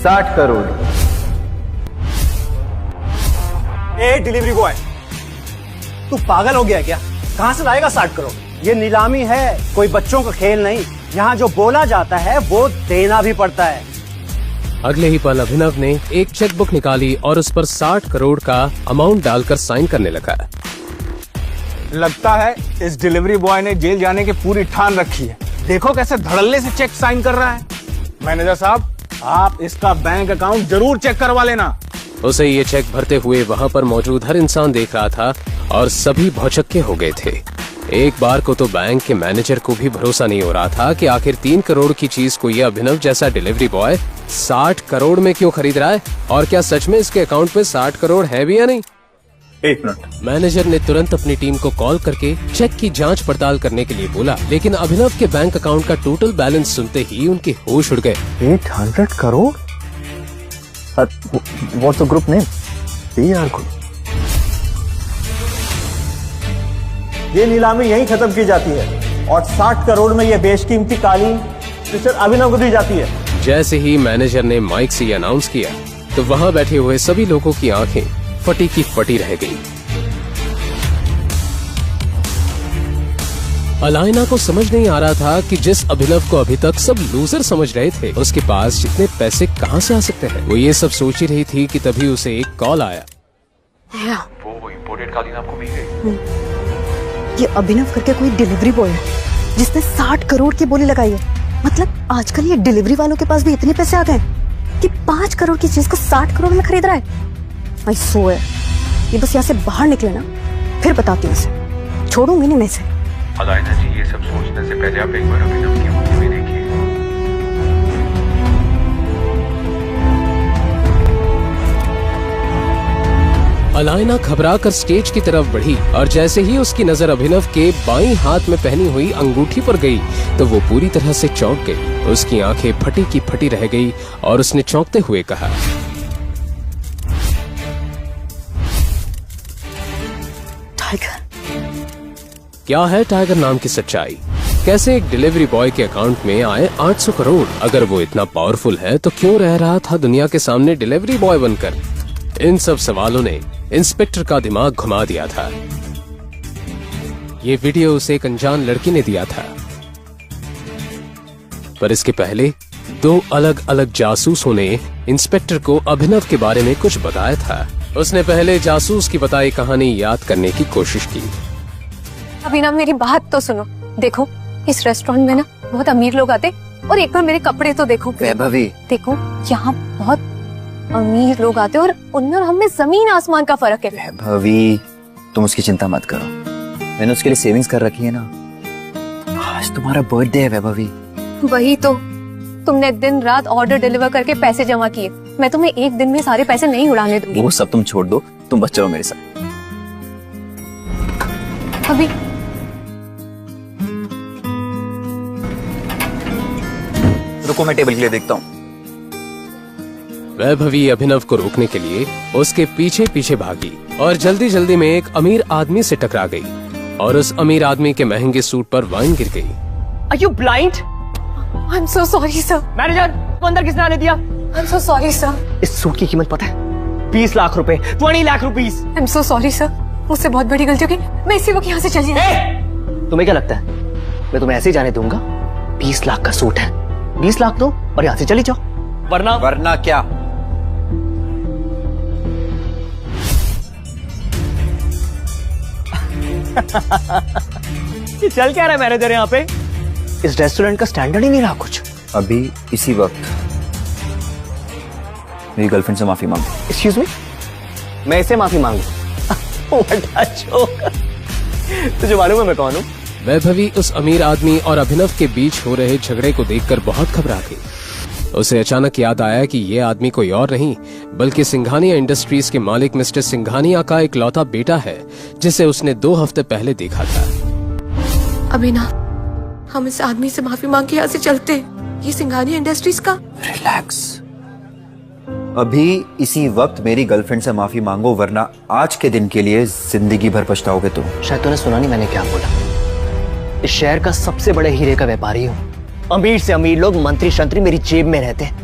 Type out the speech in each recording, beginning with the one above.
60 crore. A delivery boy, तू पागल हो गया क्या? कहां से लाएगा 60 करोड़? ये नीलामी है, कोई बच्चों का खेल नहीं। यहाँ जो बोला जाता है वो देना भी पड़ता है। अगले ही पल अभिनव ने एक चेकबुक निकाली और उस पर 60 करोड़ का अमाउंट डालकर साइन करने लगा। लगता है इस डिलीवरी बॉय ने जेल जाने की पूरी ठान रखी है। देखो कैसे धड़ल्ले से चेक साइन कर रहा है। मैनेजर साहब, आप इसका बैंक अकाउंट जरूर चेक करवा लेना। उसे ये चेक भरते हुए वहाँ पर मौजूद हर इंसान देख रहा था और सभी भौचक्के हो गए थे। एक बार को तो बैंक के मैनेजर को भी भरोसा नहीं हो रहा था कि आखिर 3 करोड़ की चीज को ये अभिनव जैसा डिलीवरी बॉय 60 करोड़ में क्यों खरीद रहा है, और क्या सच में इसके अकाउंट पे 60 करोड़ है भी या नहीं। 1 मिनट। मैनेजर ने तुरंत अपनी टीम को कॉल करके चेक की जांच पड़ताल करने के लिए बोला, लेकिन अभिनव के बैंक अकाउंट का टोटल बैलेंस सुनते ही उनके होश उड़ गए। 800 crore? What's the group name? PR Group। ये नीलामी यहीं खत्म की जाती है और 60 करोड़ में ये बेशकीमती कालीन मिस्टर अभिनव को दी जाती है। जैसे ही मैनेजर ने माइक से अनाउंस किया तो वहाँ बैठे हुए सभी लोगों की आंखें फटी की फटी रह गई। अलाइना को समझ नहीं आ रहा था कि जिस अभिनव को अभी तक सब लूजर समझ रहे थे, उसके पास जितने पैसे कहां से आ सकते हैं। वो ये सब सोच ही रही थी कि तभी उसे एक कॉल आया। वो इम्पोर्टेड कालीन आपको मिल गई। ये अभिनव करके कोई डिलीवरी बॉय है जिसने 60 करोड़ की बोली लगाई है। मतलब आजकल ये डिलीवरी वालों के पास भी इतने पैसे आ गए कि 5 करोड़ की चीज को 60 करोड़ में खरीद रहा है। भाई सो है, ये बस यहाँ से बाहर निकले ना, फिर बताती हूँ उसे। छोड़ूंगी नहीं मैं इसे। अलाइना जी, ये सब सोचने से पहले आप एक बार अभिनव की मूवी देखिए। अलाइना घबराकर स्टेज की तरफ बढ़ी और जैसे ही उसकी नजर अभिनव के बाईं हाथ में पहनी हुई अंगूठी पर गई तो वो पूरी तरह से चौंक गई। उसकी आंखें फटी की फटी रह गई और उसने चौंकते हुए कहा, टाइगर। क्या है टाइगर नाम की सच्चाई? कैसे एक डिलीवरी बॉय के अकाउंट में आए 800 करोड़? अगर वो इतना पावरफुल है तो क्यों रह रहा था दुनिया के सामने डिलीवरी बॉय बनकर? इन सब सवालों ने इंस्पेक्टर का दिमाग घुमा दिया था। ये वीडियो उसे एक अनजान लड़की ने दिया था, पर इसके पहले 2 अलग अलग जासूसों ने इंस्पेक्टर को अभिनव के बारे में कुछ बताया था। उसने पहले जासूस की बताई कहानी याद करने की कोशिश की। अभिनव, मेरी बात तो सुनो। देखो, इस रेस्टोरेंट में ना बहुत अमीर लोग आते, और एक बार मेरे कपड़े तो देखो। वैभवी, देखो, यहाँ बहुत अमीर लोग आते और उनमें और हमें जमीन आसमान का फर्क है। वैभवी, तुम उसकी चिंता मत करो, मैंने उसके लिए सेविंग्स कर रखी है ना। आज तुम्हारा बर्थडे है वैभवी। वही तो, तुमने दिन रात ऑर्डर डिलीवर करके पैसे जमा किए। मैं तुम्हें एक दिन में सारे पैसे नहीं उड़ाने दूंगी। वो सब तुम छोड़ दो, तुम बस चलो मेरे साथ। अभी रुको, मैं टेबल के लिए देखता हूँ। वैभवी अभिनव को रोकने के लिए उसके पीछे पीछे भागी और जल्दी जल्दी में एक अमीर आदमी से टकरा गई और उस अमीर आदमी के महंगे सूट पर वाइन गिर गई। Are you blind? I'm so sorry sir। Manager, वो अंदर किसने आने दिया? I'm so sorry sir। इस सूट की कीमत पता है? 20 लाख रुपए, 20 lakh rupees. I'm so sorry sir। मुझसे बहुत बड़ी गलती हो गई। मैं इसी वक्त यहाँ से चली जाऊँ। तुम्हें क्या लगता है मैं तुम्हें ऐसे ही जाने दूंगा? 20 लाख का सूट है, 20 लाख दो और यहाँ से चली जाओ, वरना क्या? ये चल क्या रहा है मैनेजर यहाँ पे? इस रेस्टोरेंट का स्टैंडर्ड ही नहीं रहा कुछ। अभी इसी वक्त मेरी गर्लफ्रेंड से माफी मांगो। एक्सक्यूज मी, मैं इससे माफी मांगू? तुझे मालूम है मैं कौन हूँ? वैभवी उस अमीर आदमी और अभिनव के बीच हो रहे झगड़े को देखकर बहुत घबरा गई। उसे अचानक याद आया कि ये आदमी कोई और नहीं बल्कि सिंघानिया इंडस्ट्रीज के मालिक मिस्टर सिंघानिया का इकलौता बेटा है, जिसे उसने 2 हफ्ते पहले देखा था। अभिनव, हम इस आदमी से माफी मांग के यहाँ से चलते। ये सिंघानिया इंडस्ट्रीज का। रिलैक्स, अभी इसी वक्त मेरी गर्लफ्रेंड से माफी मांगो, वरना आज के दिन के लिए जिंदगी भर पछताओगे तुम। शायद तूने सुना नहीं मैंने क्या बोला। इस शहर का सबसे बड़े हीरे का व्यापारी हूँ। अमीर से अमीर लोग, मंत्री शंत्री मेरी जेब में रहते हैं।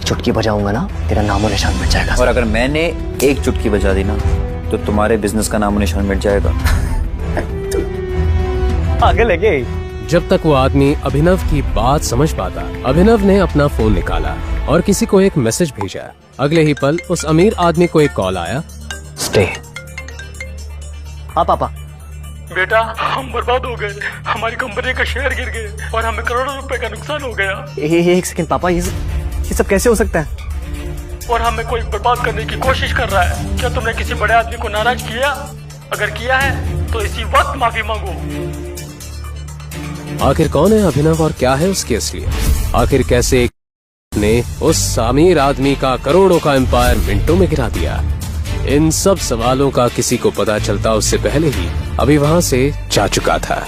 चुटकी बजाऊंगा ना, तेरा नामो निशान मिट जाएगा। और अगर मैंने एक चुटकी बजा दी ना तो तुम्हारे बिजनेस का नामो निशान मिट जाएगा। आगे लगे। जब तक वो आदमी अभिनव की बात समझ पाता, अभिनव ने अपना फोन निकाला और किसी को एक मैसेज भेजा। अगले ही पल उस अमीर आदमी को एक कॉल आया। स्टे। हाँ पापा। बेटा, हम बर्बाद हो गए, हमारी कंपनी का शेयर गिर गए और हमें करोड़ों रुपए का नुकसान हो गया। एक सेकंड पापा, ये सब कैसे हो सकता है? और हमें कोई बर्बाद करने की कोशिश कर रहा है। क्या तुमने किसी बड़े आदमी को नाराज किया? अगर किया है तो इसी वक्त माफी मांगो। आखिर कौन है अभिनव और क्या है उसकी असलियत? आखिर कैसे एक ने उस अमीर आदमी का करोड़ों का एम्पायर मिनटों में गिरा दिया? इन सब सवालों का किसी को पता चलता उससे पहले ही अभी वहां से जा चुका था।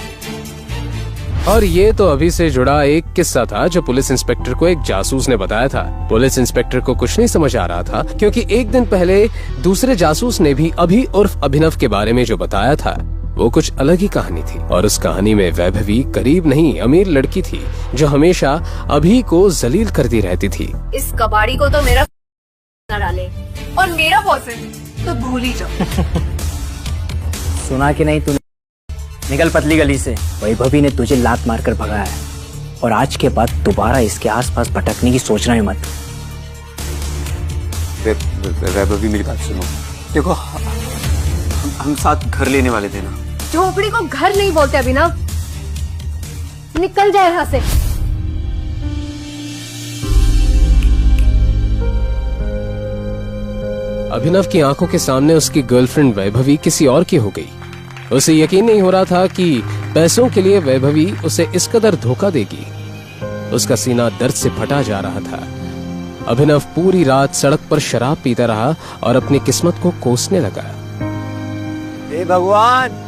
और ये तो अभी से जुड़ा एक किस्सा था जो पुलिस इंस्पेक्टर को एक जासूस ने बताया था। पुलिस इंस्पेक्टर को कुछ नहीं समझ आ रहा था, क्योंकि एक दिन पहले दूसरे जासूस ने भी अभी उर्फ अभिनव के बारे में जो बताया था वो कुछ अलग ही कहानी थी। और उस कहानी में वैभवी करीब नहीं अमीर लड़की थी जो हमेशा अभी को जलील करती रहती थी। इस कबाड़ी को तो मेरा न डाले और मेरा बॉयफ्रेंड तो भूल ही जाओ। सुना कि नहीं तूने? निकल पतली गली से। वैभवी ने तुझे लात मारकर भगाया है और आज के बाद दोबारा इसके आसपास भटकने की सोचना ही मत। वैभवी मेरी बात सुनो, देखो हम साथ घर लेने वाले थे ना। झोपड़ी को घर नहीं बोलते अभिनव, निकल जाए यहाँ से। अभिनव की आंखों के सामने उसकी गर्लफ्रेंड वैभवी किसी और की हो गई। उसे यकीन नहीं हो रहा था कि पैसों के लिए वैभवी उसे इस कदर धोखा देगी। उसका सीना दर्द से फटा जा रहा था। अभिनव पूरी रात सड़क पर शराब पीता रहा और अपनी किस्मत को कोसने लगा। हे भगवान,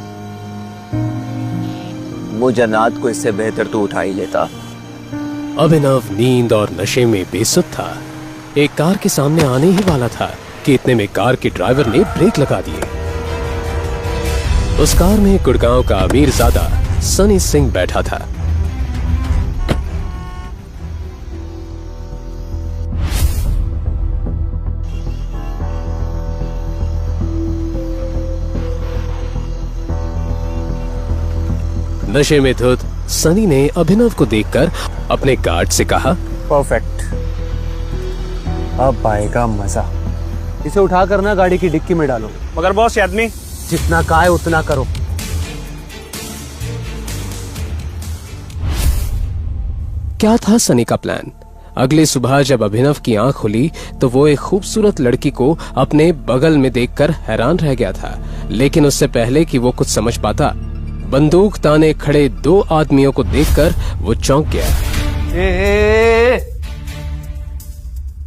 वो जन्नत को इससे बेहतर तो उठा ही लेता। अभिनव नींद और नशे में बेसुध था। एक कार के सामने आने ही वाला था कि इतने में कार के ड्राइवर ने ब्रेक लगा दिए। उस कार में गुड़गांव का अमीरजादा सनी सिंह बैठा था। नशे में धुत सनी ने अभिनव को देखकर अपने गार्ड से कहा, परफेक्ट, अब आएगा मजा। इसे उठा कर ना गाड़ी की डिक्की में डालो। मगर बॉस, ये आदमी जितना कहा है उतना करो। क्या था सनी का प्लान? अगली सुबह जब अभिनव की आंख खुली तो वो एक खूबसूरत लड़की को अपने बगल में देखकर हैरान रह गया था। लेकिन उससे पहले कि वो कुछ समझ पाता, बंदूक ताने खड़े दो आदमियों को देखकर वो चौंक गया।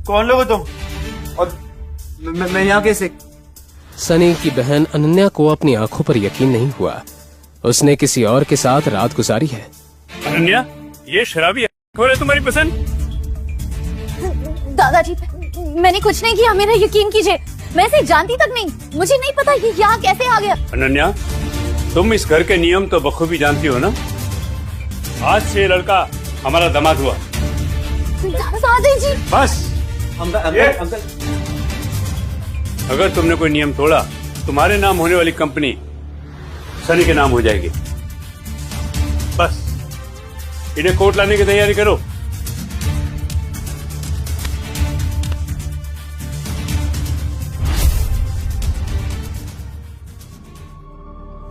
कौन लोग हो तुम? और मैं यहाँ कैसे? सनी की बहन अनन्या को अपनी आंखों पर यकीन नहीं हुआ। उसने किसी और के साथ रात गुजारी है। अनन्या, ये शराबी कौन है तुम्हारी पसंद? दादाजी, मैंने कुछ नहीं किया, मेरा यकीन कीजिए। मैं इसे जानती तक नहीं, मुझे नहीं पता ये यहाँ कैसे आ गया। अनन्या, तुम इस घर के नियम तो बखूबी जानती हो ना? आज से ये लड़का हमारा दामाद हुआ। दादाजी बस अगर तुमने कोई नियम तोड़ा, तुम्हारे नाम होने वाली कंपनी सनी के नाम हो जाएगी। बस इन्हें कोर्ट लाने की तैयारी करो।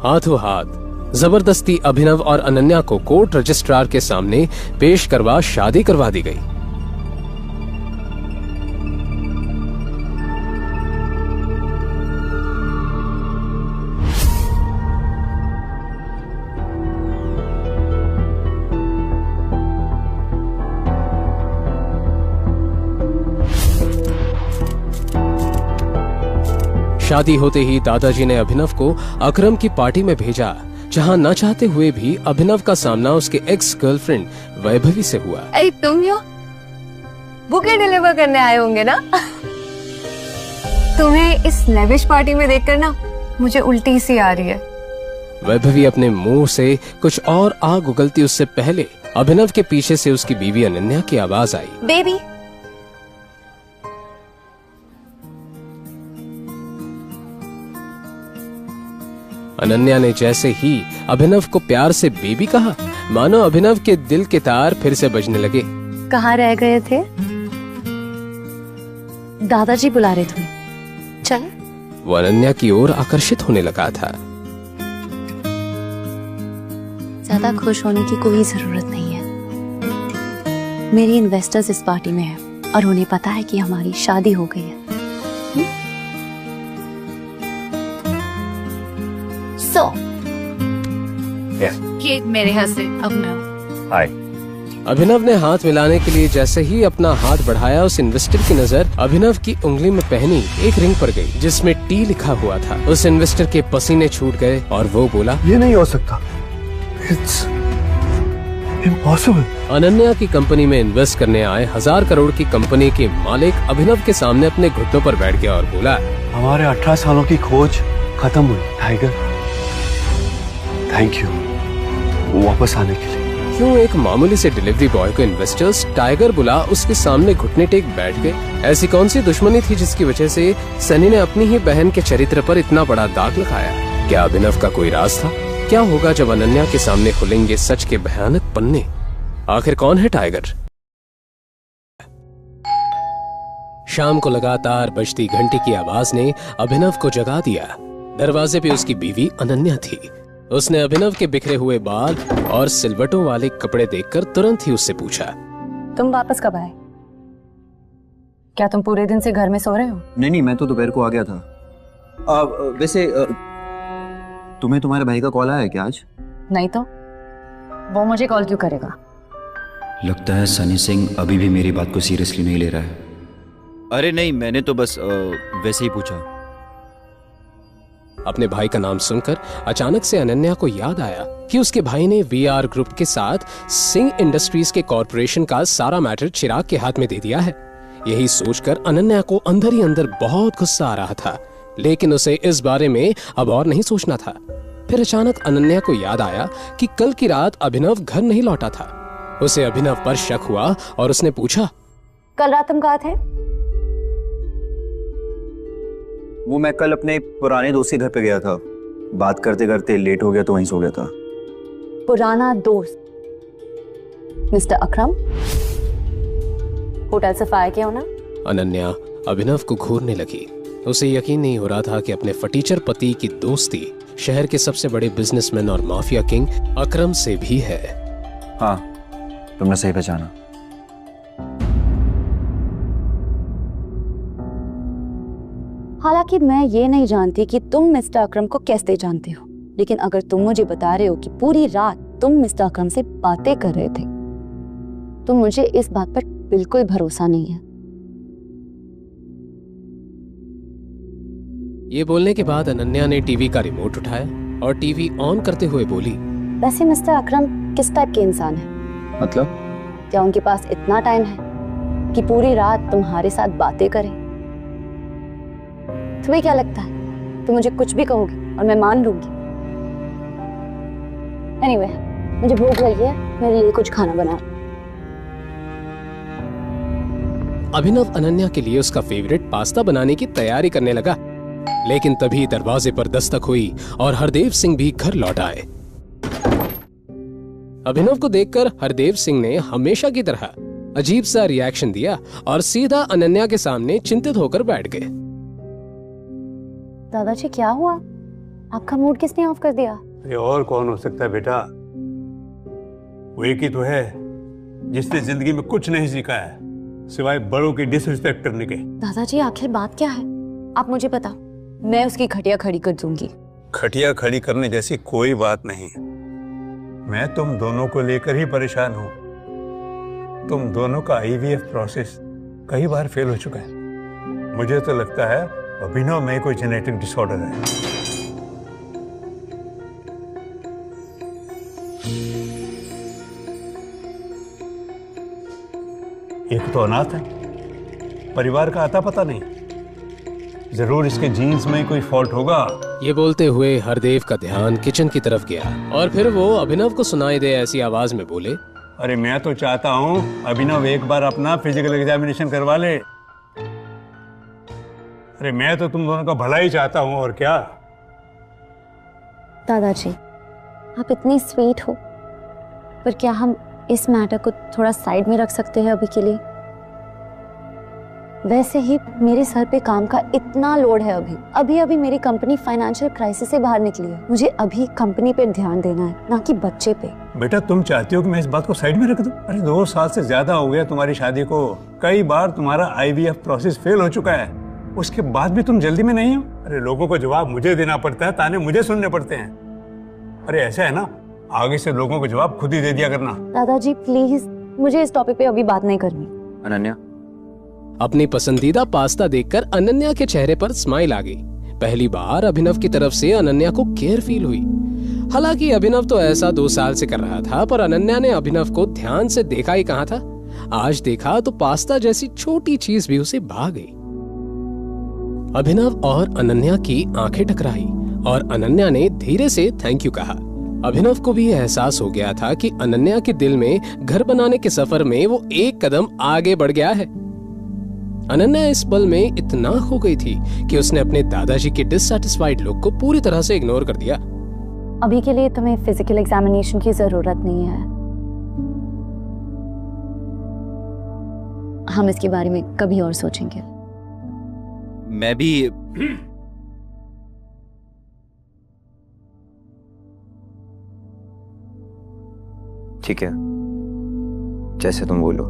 हाथों हाथ जबरदस्ती अभिनव और अनन्या को कोर्ट रजिस्ट्रार के सामने पेश करवा शादी करवा दी गई। शादी होते ही दादाजी ने अभिनव को अकरम की पार्टी में भेजा, जहां न चाहते हुए भी अभिनव का सामना उसके एक्स गर्लफ्रेंड वैभवी से हुआ। अरे तुम यो बुके डिलीवर करने आए होंगे ना? तुम्हें इस लेविश पार्टी में देखकर ना मुझे उल्टी सी आ रही है। वैभवी अपने मुंह से कुछ और आग उगलती उससे पहले अभिनव के पीछे से उसकी बीवी अनन्या की आवाज आई। बेबी, अनन्या ने जैसे ही अभिनव को प्यार से बेबी कहा, मानो अभिनव के दिल के तार फिर से बजने लगे। कहाँ रह गए थे? दादाजी बुला रहे तुम्हें, चल। वो अनन्या की ओर आकर्षित होने लगा था। ज्यादा खुश होने की कोई जरूरत नहीं है। मेरी इन्वेस्टर्स इस पार्टी में है और उन्हें पता है कि हमारी शादी हो गई है। सो ये मेरे हस्बैंड अभिनव। हाय। अभिनव ने हाथ मिलाने के लिए जैसे ही अपना हाथ बढ़ाया, उस इन्वेस्टर की नजर अभिनव की उंगली में पहनी एक रिंग पर गई जिसमें टी लिखा हुआ था। उस इन्वेस्टर के पसीने छूट गए और वो बोला, ये नहीं हो सकता, इट्स इम्पॉसिबल। अनन्या की कंपनी में इन्वेस्ट करने आए 1000 करोड़ की कंपनी के मालिक अभिनव के सामने अपने घुटनों पर बैठ गया और बोला, हमारे 18 सालों की खोज खत्म हुई टाइगर। थैंक यू वापस आने के लिए। क्यों एक मामूली से डिलीवरी बॉय को इन्वेस्टर्स टाइगर बुला उसके सामने घुटने टेक बैठ गए? ऐसी कौन सी दुश्मनी थी जिसकी वजह से सनी ने अपनी ही बहन के चरित्र पर इतना बड़ा दाग लगाया? क्या अभिनव का कोई राज था? क्या होगा जब अनन्या के सामने खुलेंगे सच के भयानक पन्ने? आखिर कौन है टाइगर? शाम को लगातार बजती घंटी की आवाज ने अभिनव को जगा दिया। दरवाजे पे उसकी बीवी अनन्या थी। उसने अभिनव के बिखरे हुए बाल और सिलवटों वाले कपड़े देखकर तुरंत ही उससे पूछा, तुम वापस कब आए? क्या तुम पूरे दिन से घर में सो रहे हो? नहीं, मैं तो दोपहर को आ गया था। वैसे तुम्हें तुम्हारे भाई का कॉल आया है क्या आज? नहीं तो वो मुझे कॉल क्यों करेगा? लगता है सनी सिंह अभी भी मेरी बात को सीरियसली नहीं ले रहा है। अरे नहीं, मैंने तो बस वैसे ही पूछा। अपने भाई का नाम सुनकर अचानक से अनन्या को याद आया कि उसके भाई ने वीआर ग्रुप के साथ सिंह इंडस्ट्रीज के कॉर्पोरेशन का सारा मैटर चिराग के हाथ में दे दिया है। यही सोचकर अनन्या को अंदर ही अंदर बहुत गुस्सा आ रहा था, लेकिन उसे इस बारे में अब और नहीं सोचना था। फिर अचानक अनन्या को याद आया कि कल की रात अभिनव घर नहीं लौटा था। उसे अभिनव पर शक हुआ और उसने पूछा, कल रात तुम कहाँ थे? वो मैं कल अपने पुराने दोस्त के घर पे गया था। बात करते करते लेट हो गया तो वहीं सो गया था। पुराना दोस्त मिस्टर अकरम? होटल से फायर किया हो ना? अनन्या अभिनव को घूरने लगी। उसे यकीन नहीं हो रहा था कि अपने फटीचर पति की दोस्ती शहर के सबसे बड़े बिजनेसमैन और माफिया किंग अकरम से भी है। हाँ, तुमने सही पहचाना। हालांकि मैं ये नहीं जानती कि तुम मिस्टर अकरम को कैसे जानते हो, लेकिन अगर तुम मुझे बता रहे हो कि पूरी रात तुम मिस्टर अकरम से बातें कर रहे थे, तो मुझे इस बात पर बिल्कुल भरोसा नहीं है। ये बोलने के बाद अनन्या ने टीवी का रिमोट उठाया और टीवी ऑन करते हुए बोली, वैसे मिस्टर अकरम किस टाइप के इंसान है? मतलब? क्या उनके पास इतना टाइम है कि पूरी रात तुम्हारे साथ बातें करें? तुम्हें क्या लगता है तुम मुझे कुछ भी कहोगे और मैं मान लूंगी? एनीवे, मुझे भूख लगी है, मेरे लिए कुछ खाना बना। अभिनव अनन्या के लिए उसका फेवरेट पास्ता बनाने की तैयारी करने लगा, लेकिन तभी दरवाजे पर दस्तक हुई और हरदेव सिंह भी घर लौट आए। अभिनव को देखकर हरदेव सिंह ने हमेशा की तरह अजीब सा रिएक्शन दिया और सीधा अनन्या के सामने चिंतित होकर बैठ गए। दादाजी क्या हुआ? आपका मूड किसने ऑफ कर दिया? अरे और कौन हो सकता है बेटा? वो एक ही तो है जिसने जिंदगी में कुछ नहीं सीखा है सिवाय बड़ों की डिसरिस्पेक्ट करने के। दादाजी आखिर बात क्या है? आप मुझे बताओ, मैं उसकी खटिया खड़ी कर दूंगी। खटिया खड़ी करने जैसी कोई बात नहीं। मैं तुम दोनों को लेकर ही परेशान हूं। तुम दोनों का IVF प्रोसेस कई बार फेल हो चुका है। मुझे तो लगता है अभिनव में कोई जेनेटिक डिसऑर्डर है। एक तो अनाथ है, परिवार का आता पता नहीं। जरूर इसके जीन्स में कोई फॉल्ट होगा। ये बोलते हुए हरदेव का ध्यान किचन की तरफ गया और फिर वो अभिनव को सुनाई दे ऐसी आवाज में बोले, अरे मैं तो चाहता हूं अभिनव एक बार अपना फिजिकल एग्जामिनेशन करवा ले। अरे मैं तो तुम दोनों का भला ही चाहता हूं, और क्या। दादाजी, आप इतनी स्वीट हो, पर क्या हम इस मैटर को थोड़ा साइड में रख सकते हैं अभी के लिए? वैसे ही मेरे सर पे काम का इतना लोड है अभी अभी मेरी कंपनी फाइनेंशियल क्राइसिस से बाहर निकली है। मुझे अभी कंपनी पे ध्यान देना है, ना कि बच्चे पे। बेटा तुम चाहती हो कि मैं इस बात को साइड में रख दूं? अरे 2 साल से ज्यादा हो गया तुम्हारी शादी को, कई बार तुम्हारा IVF प्रोसेस फेल हो चुका है, उसके बाद भी तुम जल्दी में नहीं हो। अरे लोगों को जवाब मुझे देना पड़ता है, ताने मुझे सुनने पड़ते हैं। अरे ऐसा है ना, आगे से लोगों को जवाब खुद ही दे दिया करना। दादाजी प्लीज, मुझे इस टॉपिक पे अभी बात नहीं करनी। अनन्या, अपनी पसंदीदा पास्ता देखकर अनन्या के चेहरे पर स्माइल आ गई। पहली बार अभिनव की तरफ से अनन्या को केयर फील हुई। हालांकि अभिनव तो ऐसा 2 साल से कर रहा था, पर अनन्या ने अभिनव को ध्यान से देखा ही कहाँ था। आज देखा तो पास्ता जैसी छोटी चीज भी उसे भा गई। अभिनव और अनन्या की आंखें टकराई और अनन्या ने धीरे से थैंक यू कहा। अभिनव को भी एहसास हो गया था कि अनन्या के दिल में घर बनाने के सफर में वो एक कदम आगे बढ़ गया है। अनन्या इस पल में इतना खो गई थी कि उसने अपने दादाजी के डिससैटिस्फाइड लुक को पूरी तरह से इग्नोर कर दिया। अभी के लिए तुम्हें फिजिकल एग्जामिनेशन की जरूरत नहीं है, हम इसके बारे में कभी और सोचेंगे। मैं भी ठीक है, जैसे तुम बोलो।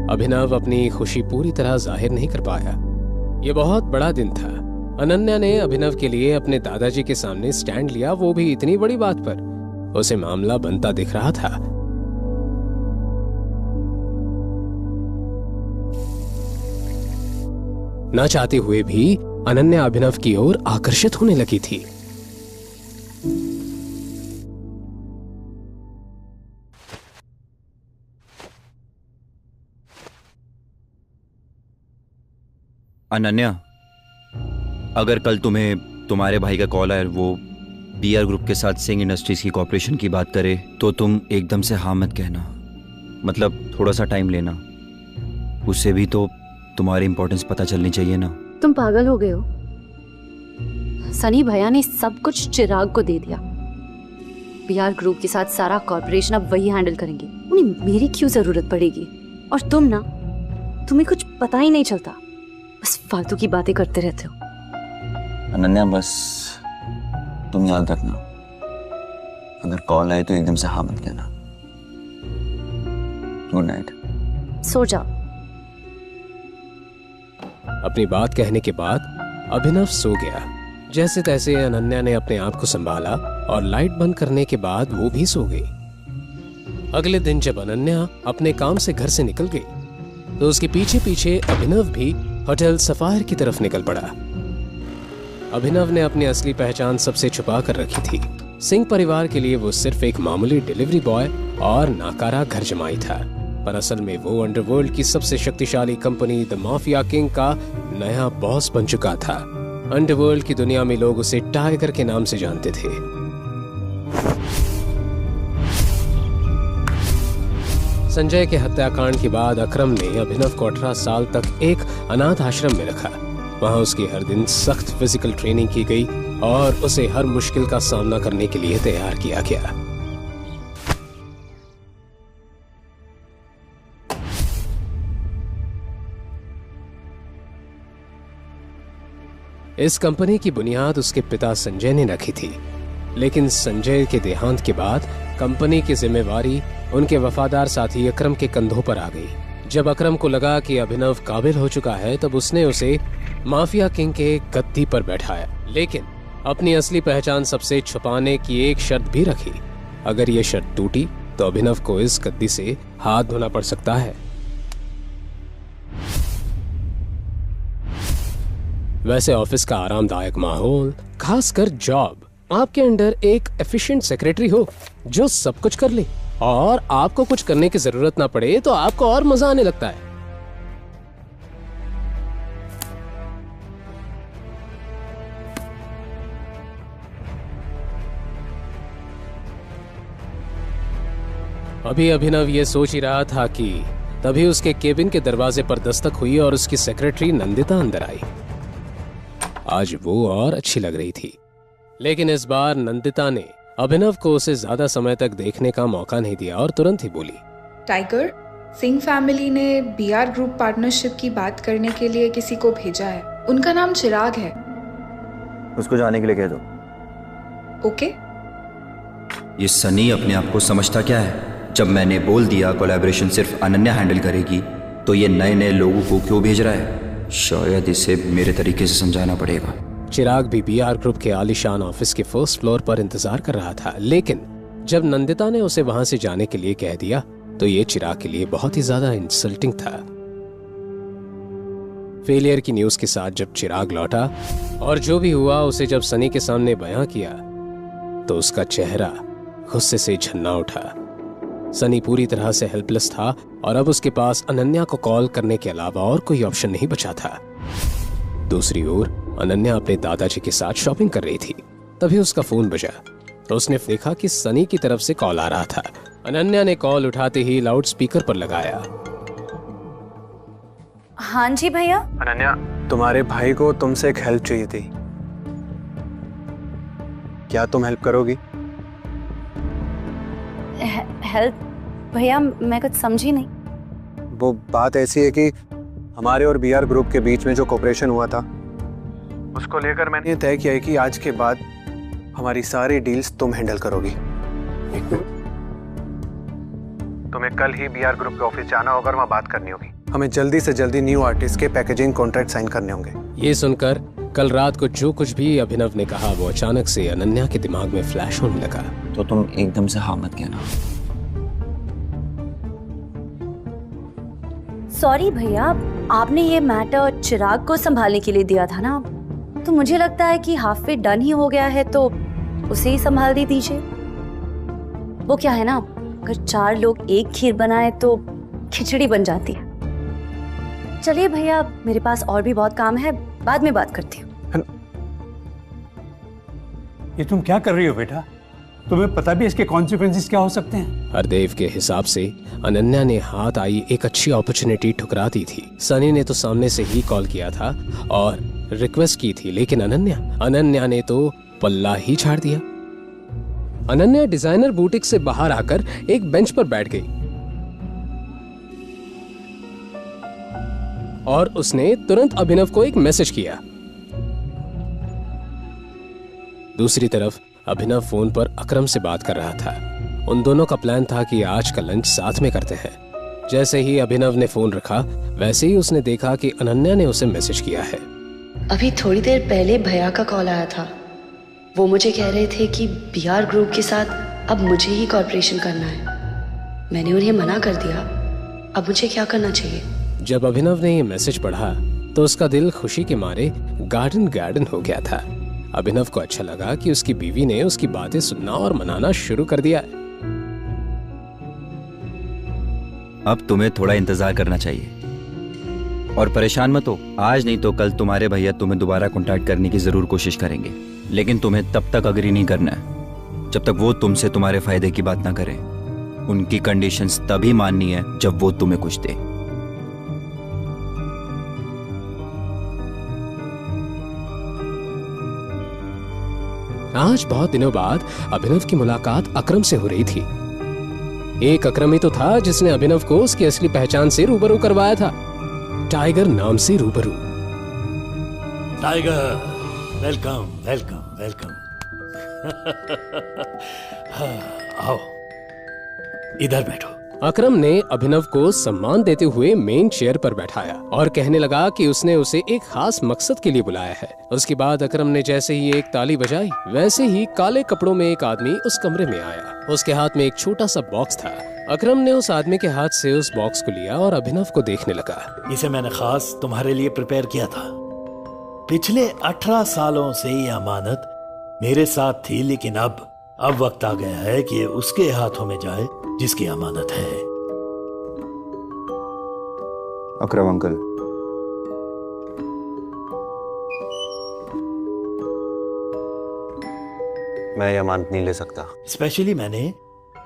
अभिनव अपनी खुशी पूरी तरह जाहिर नहीं कर पाया। ये बहुत बड़ा दिन था। अनन्या ने अभिनव के लिए अपने दादाजी के सामने स्टैंड लिया, वो भी इतनी बड़ी बात पर। उसे मामला बनता दिख रहा था। ना चाहते हुए भी अनन्या अभिनव की ओर आकर्षित होने लगी थी। अनन्या, अगर कल तुम्हें तुम्हारे भाई का कॉल आए, वो BR ग्रुप के साथ सिंह इंडस्ट्रीज की कॉर्पोरेशन की बात करे, तो तुम एकदम से हाँ मत कहना। मतलब थोड़ा सा टाइम लेना, उससे भी तो तुम्हारी इंपॉर्टेंस पता चलनी चाहिए ना। तुम पागल हो गए हो? सनी भैया ने सब कुछ चिराग को दे दिया। BR ग्रुप के साथ सारा कॉर्पोरेशन अब वही हैंडल करेंगे, उन्हें मेरी क्यों जरूरत पड़ेगी? और तुम ना, तुम्हें कुछ पता ही नहीं चलता, बस फालतू की बातें करते रहते हो। अनन्या, बस तुम याद रखना, अगर कॉल आए तो एकदम से हाँ मत कहना। Good night. सो जाओ। अपनी बात कहने के बाद अभिनव सो गया। जैसे तैसे अनन्या ने अपने आप को संभाला और लाइट बंद करने के बाद वो भी सो गई। अगले दिन जब अनन्या अपने काम से घर से निकल गई तो उसके पीछे पीछे अभिनव भी होटल सफायर की तरफ निकल पड़ा। अभिनव ने अपनी असली पहचान सबसे छुपा कर रखी थी। सिंह परिवार के लिए वो सिर्फ एक मामूली डिलीवरी बॉय और नाकारा घर जमाई था, पर असल में वो अंडरवर्ल्ड की सबसे शक्तिशाली कंपनी द माफिया किंग का नया बॉस बन चुका था। अंडरवर्ल्ड की दुनिया में लोग उसे टाइगर के नाम से जानते थे। संजय के हत्याकांड के बाद अकरम ने अभिनव को 18 साल तक एक अनाथ आश्रम में रखा। वहां उसकी हर दिन सख्त फिजिकल ट्रेनिंग की गई और उसे हर मुश्किल का सामना करने के लिए तैयार किया गया। इस कंपनी की बुनियाद उसके पिता संजय ने रखी थी, लेकिन संजय के देहांत के बाद कंपनी की जिम्मेवारी उनके वफादार साथी अकरम के कंधों पर आ गई। जब अकरम को लगा कि अभिनव काबिल हो चुका है, तब उसने उसे माफिया किंग के गद्दी पर बैठाया, लेकिन अपनी असली पहचान सबसे छुपाने की एक शर्त भी रखी। अगर ये शर्त टूटी तो अभिनव को इस गद्दी से हाथ धोना पड़ सकता है। वैसे ऑफिस का आरामदायक माहौल, खासकर जॉब, आपके अंडर एक एफिशिएंट सेक्रेटरी हो जो सब कुछ कर ले और आपको कुछ करने की जरूरत ना पड़े, तो आपको और मजा आने लगता है। अभी अभिनव ये सोच ही रहा था कि तभी उसके केबिन के दरवाजे पर दस्तक हुई और उसकी सेक्रेटरी नंदिता अंदर आई। आज वो और अच्छी लग रही थी। लेकिन इस बार नंदिता ने अभिनव को उसे ज्यादा समय तक देखने का मौका नहीं दिया और तुरंत ही बोली, टाइगर, सिंह फैमिली ने बीआर ग्रुप पार्टनरशिप की बात करने के लिए किसी को भेजा है। उनका नाम चिराग है। उसको जाने के लिए कह दो। ओके। ये सनी अपने आप को समझता क्या है? जब मैंने बोल दिया कोलैबोरेशन सिर्फ अनन्या हैंडल करेगी, तो ये नए नए लोगों को क्यों भेज रहा है? शायद इसे मेरे तरीके से समझाना पड़ेगा। चिराग भी बीआर ग्रुप के आलीशान ऑफिस के फर्स्ट फ्लोर पर इंतजार कर रहा था, लेकिन जब नंदिता ने उसे वहां से जाने के लिए कह दिया तो ये चिराग के लिए बहुत ही ज्यादा इंसल्टिंग था। फेलियर की न्यूज के साथ जब चिराग लौटा और जो भी हुआ उसे जब सनी के सामने बयां किया तो उसका चेहरा गुस्से से झन्ना उठा। सनी पूरी तरह से हेल्पलेस था और अब उसके पास अनन्या को कॉल करने के अलावा और कोई ऑप्शन नहीं बचा था। दूसरी ओर अनन्या अपने दादाजी के साथ शॉपिंग कर रही थी। तभी उसका फोन बजा तो उसने देखा कि सनी की तरफ से कॉल आ रहा था। अनन्या ने कॉल उठाते ही लाउड स्पीकर पर लगाया। हाँ जी भैया। अनन्या, तुम्हारे भाई को तुमसे एक हेल्प चाहिए थी। क्या तुम हेल्प करोगी? हेल्प? भैया मैं कुछ समझी नहीं। वो बात ऐसी है कि हमारे और बीआर ग्रुप के बीच में जो कोऑपरेशन हुआ था, उसको लेकर मैंने तय किया है कि आज के बाद हमारी सारी डील्स तुम हैंडल करोगी। तुम्हें कल ही बीआर ग्रुप के ऑफिस जाना होगा और वहाँ बात करनी होगी। हमें जल्दी से जल्दी न्यू आर्टिस्ट के पैकेजिंग कॉन्ट्रैक्ट साइन करने होंगे। ये सुनकर कल रात को जो कुछ भी अभिनव ने कहा वो अचानक से अनन्या के दिमाग में फ्लैश होने लगा। तो तुम एकदम से हाँ मत कहना। सॉरी भैया, आपने ये मैटर चिराग को संभालने के लिए दिया था ना, तो मुझे लगता है कि हाफ वे डन ही हो गया है, तो उसे ही संभाल दीजिए। वो क्या है ना, अगर 4 लोग एक खीर बनाए तो खिचड़ी बन जाती है। चलिए भैया, मेरे पास और भी बहुत काम है, बाद में बात करती हूँ। ये तुम क्या कर रही हो बेटा? तुम्हें पता भी इसके कॉन्सिक्वेंसेस क्या हो सकते हैं? हरदेव के हिसाब से अनन्या ने हाथ आई एक अच्छी अपॉर्चुनिटी ठुकरा दी थी। सनी ने तो सामने से ही कॉल किया था और रिक्वेस्ट की थी, लेकिन अनन्या ने तो पल्ला ही झाड़ दिया। अनन्या डिजाइनर बुटीक से बाहर आकर एक बेंच पर बैठ गई और उसने तुरंत अभिनव को एक मैसेज किया। दूसरी तरफ अभिनव फोन पर अकरम से बात कर रहा था। उन दोनों का प्लान था कि आज का लंच साथ में करते हैं। जैसे ही अभिनव ने फोन रखा, वैसे ही उसने देखा कि अनन्या ने उसे मैसेज किया है। अभी थोड़ी देर पहले भैया का कॉल आया था। वो मुझे कह रहे थे कि बीआर ग्रुप के साथ अब मुझे ही कॉर्पोरेशन करना है। मैंने उन्हें मना कर दिया। अब मुझे क्या करना चाहिए? जब अभिनव ने ये मैसेज पढ़ा तो उसका दिल खुशी के मारे गार्डन हो गया था। अभिनव को अच्छा लगा कि उसकी बीवी ने उसकी बातें सुनना और मनाना शुरू कर दिया। अब तुम्हें थोड़ा इंतजार करना चाहिए और परेशान मत हो। आज नहीं तो कल तुम्हारे भैया तुम्हें दोबारा कांटेक्ट करने की जरूर कोशिश करेंगे, लेकिन तुम्हें तब तक अग्री नहीं करना है जब तक वो तुमसे तुम्हारे फायदे की बात ना करें। उनकी कंडीशंस तभी माननी है जब वो तुम्हें कुछ दे। आज बहुत दिनों बाद अभिनव की मुलाकात अकरम से हो रही थी। एक अकरम ही तो था जिसने अभिनव को उसकी असली पहचान से रूबरू करवाया था, टाइगर नाम से रूबरू। Tiger, welcome welcome welcome. आओ, इधर बैठो। अकरम ने अभिनव को सम्मान देते हुए मेन चेयर पर बैठाया और कहने लगा कि उसने उसे एक खास मकसद के लिए बुलाया है। उसके बाद अकरम ने जैसे ही एक ताली बजाई, वैसे ही काले कपड़ों में एक आदमी उस कमरे में आया। उसके हाथ में एक छोटा सा बॉक्स था। अकरम ने उस आदमी के हाथ से उस बॉक्स को लिया और अभिनव को देखने लगा। इसे मैंने खास तुम्हारे लिए प्रिपेयर किया था। पिछले 18 सालों से ये अमानत मेरे साथ थी, लेकिन अब वक्त आ गया है कि ये उसके हाथों में जाए जिसकी अमानत है। अकरम अंकल, मैं ये अमानत नहीं ले सकता। स्पेशली मैंने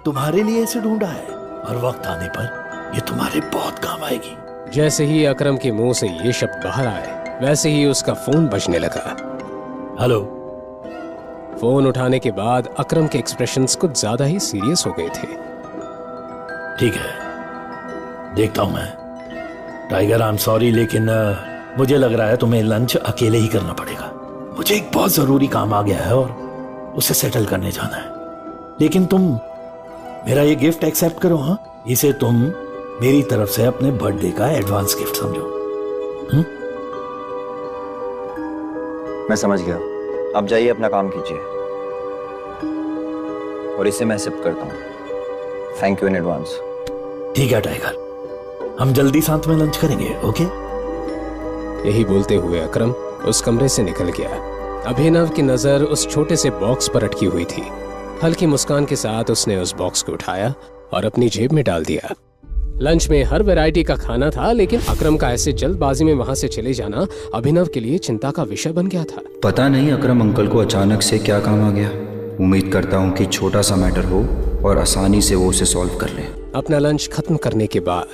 तुम्हारे लिए इसे ढूंढा है और वक्त आने पर ये तुम्हारे बहुत काम आएगी। जैसे ही अकरम के मुंह से ये शब्द बाहर आए, वैसे ही उसका फोन बजने लगा। हेलो। फोन उठाने के बाद अकरम के एक्सप्रेशंस कुछ ज्यादा ही सीरियस हो गए थे। ठीक है, देखता हूं मैं। टाइगर, आई एम सॉरी, लेकिन मुझे लग रहा है तुम्हें लंच अकेले ही करना पड़ेगा। मुझे एक बहुत जरूरी काम आ गया है और उसे सेटल करने जाना है। लेकिन तुम मेरा ये गिफ्ट एक्सेप्ट करो। हाँ, इसे तुम मेरी तरफ से अपने बर्थडे का एडवांस गिफ्ट समझो। मैं समझ गया। अब जाइए, अपना काम कीजिए और इसे मैं एक्सेप्ट करता हूँ। Thank you in advance. ठीक है टाइगर, हम जल्दी साथ में लंच करेंगे। ओके। यही बोलते हुए अकरम उस कमरे से निकल गया। अभिनव की नजर उस छोटे से बॉक्स पर अटकी हुई थी। हल्की मुस्कान के साथ उसने उस बॉक्स को उठाया और अपनी जेब में डाल दिया। लंच में हर वैरायटी का खाना था, लेकिन अकरम का ऐसे जल्दबाजी में वहां से चले जाना अभिनव के लिए चिंता का विषय बन गया था। पता नहीं अकरम अंकल को अचानक से क्या काम आ गया। उम्मीद करता हूँ कि छोटा सा मैटर हो और आसानी से वो उसे सॉल्व कर ले। अपना लंच खत्म करने के बाद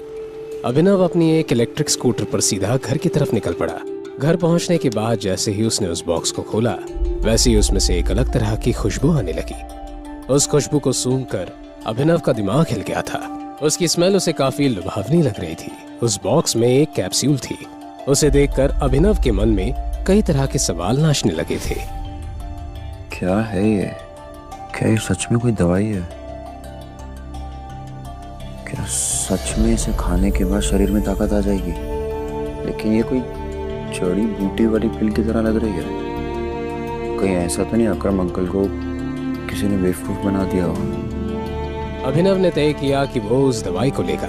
अभिनव अपनी एक इलेक्ट्रिक स्कूटर पर सीधा घर की तरफ निकल पड़ा। घर पहुंचने के बाद जैसे ही उसने उस बॉक्स को खोला, वैसे ही उसमें से एक अलग तरह की खुशबू आने लगी। उस खुशबू को सूंघकर अभिनव का दिमाग हिल गया था। उसकी स्मेल उसे काफी लुभावनी लग रही थी। उस बॉक्स में एक कैप्सूल थी। उसे देखकर अभिनव के मन में कई तरह के सवाल नाचने लगे थे। क्या है ये? क्या ये सच में कोई दवाई है? क्या सच में इसे खाने के बाद शरीर में ताकत आ जाएगी? लेकिन ये कोई जड़ी बूटी वाली पिल की तरह लग रही है। कहीं ऐसा तो नहीं अकरम अंकल को किसी ने बेवकूफ बना दिया हो? अभिनव ने तय किया कि वो उस दवाई को लेगा।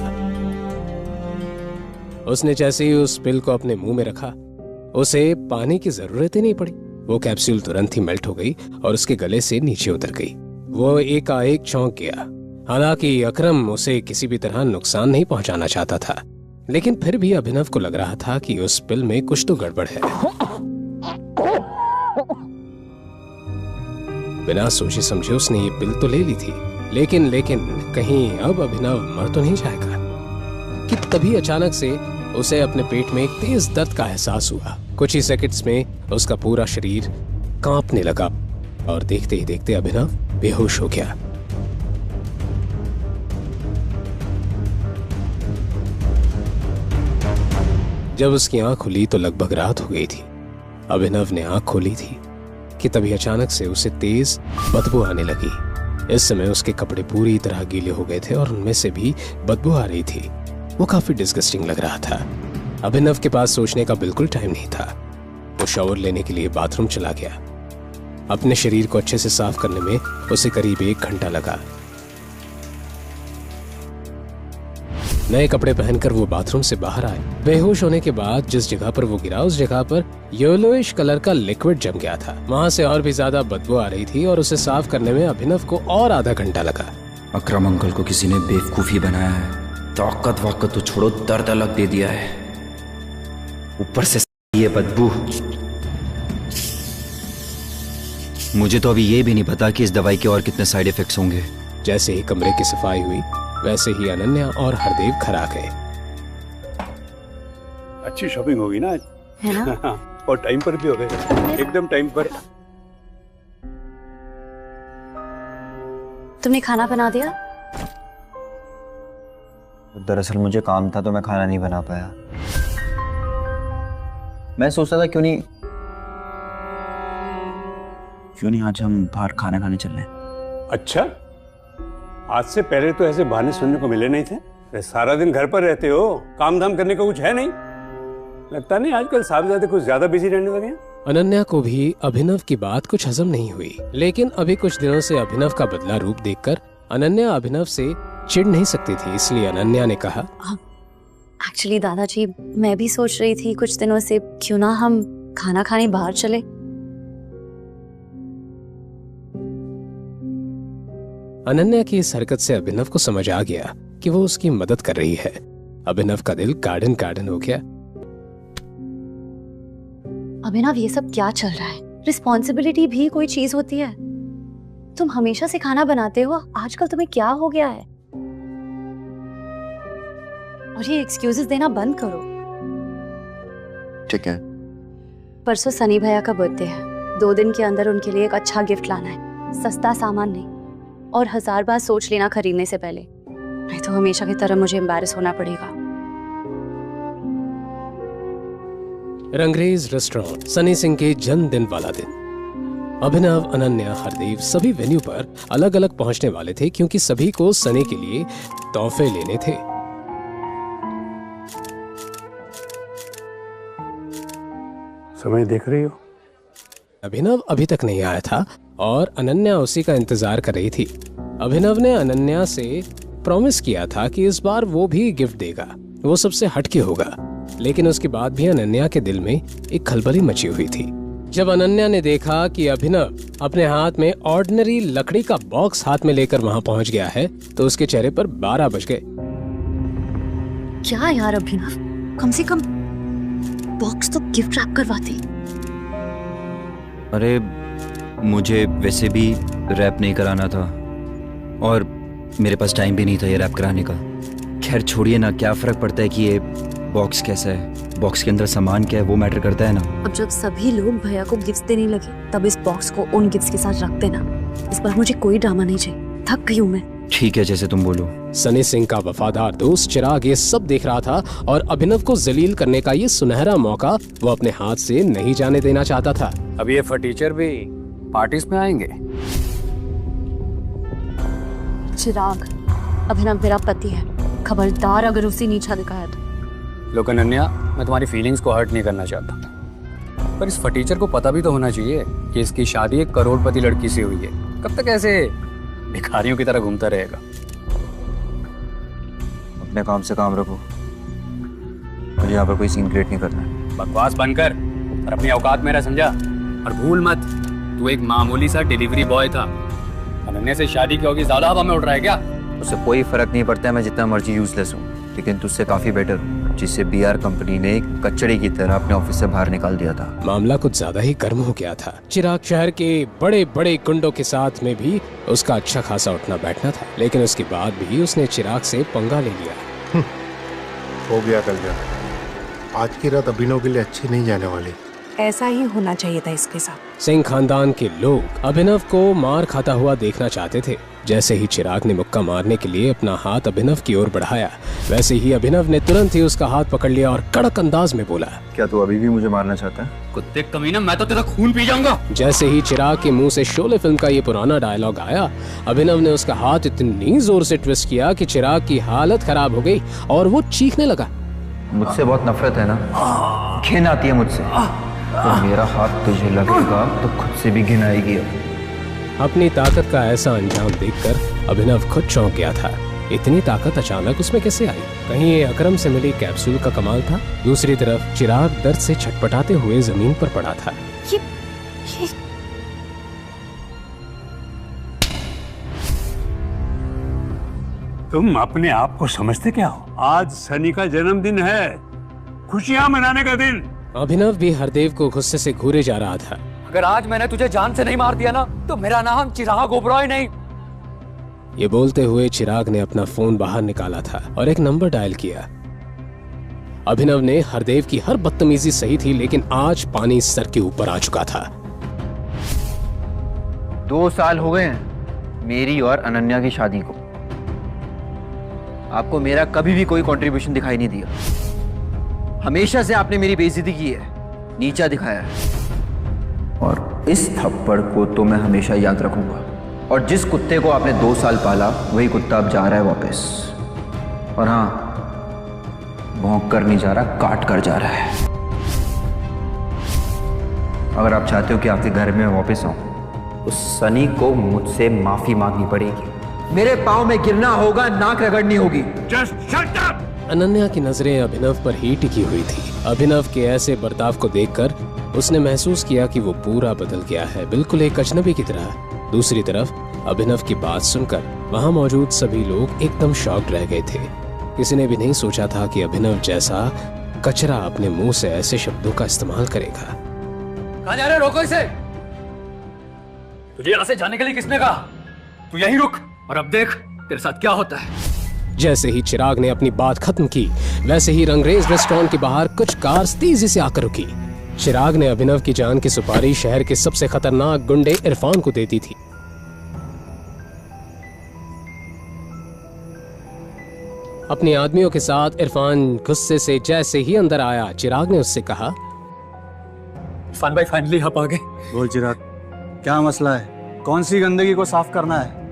उसने जैसे ही उस पिल को अपने मुंह में रखा, उसे पानी की जरूरत ही नहीं पड़ी। वो कैप्सूल तुरंत ही मेल्ट हो गई और उसके गले से नीचे उतर गई। वो एकाएक चौंक गया। हालांकि अकरम उसे किसी भी तरह नुकसान नहीं पहुंचाना चाहता था, लेकिन फिर भी अभिनव को लग रहा था कि उस पिल में कुछ तो गड़बड़ है। बिना सोचे समझे उसने ये पिल तो ले ली थी, लेकिन कहीं अब अभिनव मर तो नहीं जाएगा कि तभी अचानक से उसे अपने पेट में एक तेज दर्द का एहसास हुआ। कुछ ही सेकंड्स में उसका पूरा शरीर कांपने लगा और देखते ही देखते अभिनव बेहोश हो गया। जब उसकी आंख खुली तो लगभग रात हो गई थी। अभिनव ने आंख खोली थी कि तभी अचानक से उसे तेज बदबू आने लगी। इस समय उसके कपड़े पूरी तरह गीले हो गए थे और उनमें से भी बदबू आ रही थी। वो काफी डिस्गस्टिंग लग रहा था। अभिनव के पास सोचने का बिल्कुल टाइम नहीं था। वो शावर लेने के लिए बाथरूम चला गया। अपने शरीर को अच्छे से साफ करने में उसे करीब 1 घंटा लगा। नए कपड़े पहनकर वो बाथरूम से बाहर आए। बेहोश होने के बाद जिस जगह पर वो गिरा, उस जगह पर येलोइश कलर का लिक्विड जम गया था। वहां से और भी ज्यादा बदबू आ रही थी और उसे साफ करने में अभिनव को और आधा घंटा लगा। अकरम अंकल को किसी ने बेवकूफी बनाया है। ताकत वाकत तो छोड़ो, दर्द अलग दे दिया है, ऊपर से ये बदबू। मुझे तो अभी ये भी नहीं पता कि इस दवाई के और कितने साइड इफेक्ट्स होंगे। जैसे ही कमरे की सफाई हुई, वैसे ही अनन्या और हरदेव घर आ गए। अच्छी शॉपिंग होगी ना आज, है ना? और टाइम पर भी हो गए, एकदम टाइम पर। तुमने खाना बना दिया? दरअसल मुझे काम था तो मैं खाना नहीं बना पाया। मैं सोचता था क्यों नहीं आज हम बाहर खाना खाने चल रहे। अच्छा, आज से पहले तो ऐसे बहाने सुनने को मिले नहीं थे। सारा दिन घर पर रहते हो, काम धाम करने को कुछ है नहीं। लगता नहीं आजकल साहबजादे कुछ ज्यादा बिजी रहने लगे हैं। अनन्या को भी अभिनव की बात कुछ हजम नहीं हुई, लेकिन अभी कुछ दिनों से अभिनव का बदला रूप देखकर अनन्या अभिनव से चिढ़ नहीं सकती थी। इसलिए अनन्या ने कहा, एक्चुअली दादाजी, मैं भी सोच रही थी कुछ दिनों से क्यों ना हम खाना खाने बाहर चले। अनन्या की इस हरकत से अभिनव को समझ आ गया कि वो उसकी मदद कर रही है। अभिनव का दिल गार्डन हो गया। अभिनव, ये सब क्या चल रहा है? रिस्पॉन्सिबिलिटी भी कोई चीज होती है। तुम हमेशा से खाना बनाते हो, आजकल तुम्हें क्या हो गया है? और ये एक्सक्यूजेस देना बंद करो। ठीक है। परसों सनी भैया का बर्थडे है 2 दिन के अंदर उनके लिए एक अच्छा गिफ्ट लाना है, सस्ता सामान नहीं, और 1000 बार सोच लेना खरीदने से पहले, नहीं तो हमेशा की तरह मुझे एम्बैरेस होना पड़ेगा। रंगरेज रेस्टोरेंट, सनी सिंह के जन्मदिन वाला दिन। अभिनव, अनन्या, हरदेव सभी वेन्यू पर अलग अलग पहुंचने वाले थे क्योंकि सभी को सनी के लिए तोहफे लेने थे। समय देख रही हो? अभिनव अभी तक नहीं आया था और अनन्या उसी का इंतजार कर रही थी। अभिनव ने अनन्या से प्रॉमिस किया था कि इस बार वो भी गिफ्ट देगा, वो सबसे हटके होगा, लेकिन उसके बाद भी अनन्या के दिल में एक खलबली मची हुई थी। जब अनन्या ने देखा कि अभिनव अपने हाथ में ऑर्डिनरी लकड़ी का बॉक्स हाथ में लेकर वहां पहुंच गया है तो उसके चेहरे पर 12 बज गए। क्या यार अभिनव, कम से कम बॉक्स तो गिफ्ट रैप करवाती। अरे मुझे वैसे भी रैप नहीं कराना था और मेरे पास टाइम भी नहीं था ये रैप कराने का। खैर छोड़िए ना, क्या फर्क पड़ता है कि ये बॉक्स कैसा है, बॉक्स के अंदर सामान क्या है वो मैटर करता है ना। अब जब सभी लोग भैया को गिफ्ट देने लगे तब इस बॉक्स को उन गिफ्ट्स के साथ रख देना। इस बार मुझे कोई ड्रामा नहीं चाहिए, थक गई हूँ मैं। ठीक है, जैसे तुम बोलो। सनी सिंह का वफादार दोस्त चिराग ये सब देख रहा था और अभिनव को जलील करने का ये सुनहरा मौका वो अपने हाथ से नहीं जाने देना चाहता था। अब ये फटीचर भी पार्टीज में आएंगे। चिराग, अभिनव मेरा पति है, खबरदार अगर उसे नीचा दिखाया तो। लोग अनन्या, मैं तुम्हारी फीलिंग्स को हर्ट नहीं करना चाहता, पर इस फटीचर को पता भी तो होना चाहिए कि इसकी शादी एक करोड़पति लड़की से हुई है। कब तक ऐसे भिखारियों की तरह घूमता रहेगा? अपने काम से काम रखो, मुझे यहाँ पर कोई सीन क्रिएट नहीं करना है। बकवास बंद कर और अपनी औकात मेरा समझा। और भूल मत, तू एक मामूली सा डिलीवरी बॉय था। अनन्या से शादी की होगी, ज्यादा हवा में उड़ रहा है क्या? उससे कोई फर्क नहीं पड़ता है मैं जितना मर्जी यूजलेस हूँ, लेकिन तुझसे काफी बेटर हूँ, जिससे बीआर कंपनी ने कचड़े की तरह अपने ऑफिस से बाहर निकाल दिया था। मामला कुछ ज्यादा ही गर्म हो गया था। चिराग शहर के बड़े बड़े गुंडों के साथ में भी उसका अच्छा खासा उठना बैठना था, लेकिन उसके बाद भी उसने चिराग से पंगा ले लिया। हो गया कल्याण, आज की रात अभिनव के लिए अच्छी नहीं जाने वाली। ऐसा ही होना चाहिए था इसके साथ। सिंह खानदान के लोग अभिनव को मार खाता हुआ देखना चाहते थे। जैसे ही चिराग ने मुक्का मारने के लिए अपना हाथ अभिनव की ओर बढ़ाया, वैसे ही अभिनव ने तुरंत ही उसका हाथ पकड़ लिया और कड़क अंदाज में बोला, क्या तू अभी भी मुझे मारना चाहता है? कुत्ते कमीना, मैं तो तेरा खून पी जाऊंगा। जैसे ही चिराग के मुंह से शोले फिल्म का ये पुराना डायलॉग आया, अभिनव ने उसका हाथ इतनी जोर से ट्विस्ट किया कि चिराग की हालत खराब हो गई और वो चीखने लगा। मुझसे बहुत नफरत है ना, घिन आती है मुझसे। तो मेरा हाथ तुझे लगेगा तो खुद से भी घिन आएगी। अपनी ताकत का ऐसा अंजाम देखकर अभिनव खुद चौंक गया था। इतनी ताकत अचानक उसमें कैसे आई? कहीं ये अकरम से मिली कैप्सूल का कमाल था? दूसरी तरफ चिराग दर्द से छटपटाते हुए जमीन पर पड़ा था। ये तुम अपने आप को समझते क्या हो? आज सनी का जन्मदिन है, खुशियां मनाने का दिन। अभिनव भी हरदेव को गुस्से से घूरे जा रहा था। अगर आज मैंने तुझे जान से नहीं मार दिया ना, तो मेरा नाम चिराग ओबरॉय नहीं। ये बोलते हुए चिराग ने अपना फोन बाहर निकाला था और एक नंबर डायल किया। अभिनव ने हरदेव की हर बदतमीजी सही थी, लेकिन आज पानी सर के ऊपर आ चुका था। 2 साल हो गए हैं मेरी और अनन्या की शादी को। आपको मेरा कभी भी कोई कंट्रीब्यूशन दिखाई नहीं दिया। हमेशा से आपने मेरी बेइज्जती की है, नीचा दिखाया है, और इस थप्पड़ को तो मैं हमेशा याद रखूंगा। और जिस कुत्ते को आपने 2 साल पाला, वही कुत्ता अब जा रहा है वापस। और हाँ, भौंक कर नहीं जा रहा, काट कर जा रहा है। अगर आप चाहते हो कि आपके घर में वापस आऊं, उस सनी को मुझसे माफी मांगनी पड़ेगी। मेरे पाँव में गिरना होगा, नाक रगड़नी होगी। Just shut up! अनन्या की नजरें अभिनव पर ही टिकी हुई थी। अभिनव के ऐसे बर्ताव को देखकर उसने महसूस किया कि वो पूरा बदल गया है, बिल्कुल एक अजनबी की तरह। दूसरी तरफ अभिनव की बात सुनकर वहां मौजूद सभी लोग एकदम शॉक्ड रह गए थे। किसी ने भी नहीं सोचा था कि अभिनव जैसा कचरा अपने मुंह से ऐसे शब्दों का इस्तेमाल करेगा। कहां जा रहे हो? रोको इसे। तुझे यहाँ से जाने के लिए किसने कहा? तू यहीं रुक और अब देख तेरे साथ क्या होता है। जैसे ही चिराग ने अपनी बात खत्म की, वैसे ही रंगरेज रेस्टोरेंट के बाहर कुछ कार्स तेजी से आकर रुकी। चिराग ने अभिनव की जान की सुपारी शहर के सबसे खतरनाक गुंडे इरफान को देती थी। अपने आदमियों के साथ इरफान गुस्से से जैसे ही अंदर आया, चिराग ने उससे कहा, इरफान भाई फाइनली आप आ गए। बोल चिराग, क्या मसला है? कौन सी गंदगी को साफ करना है?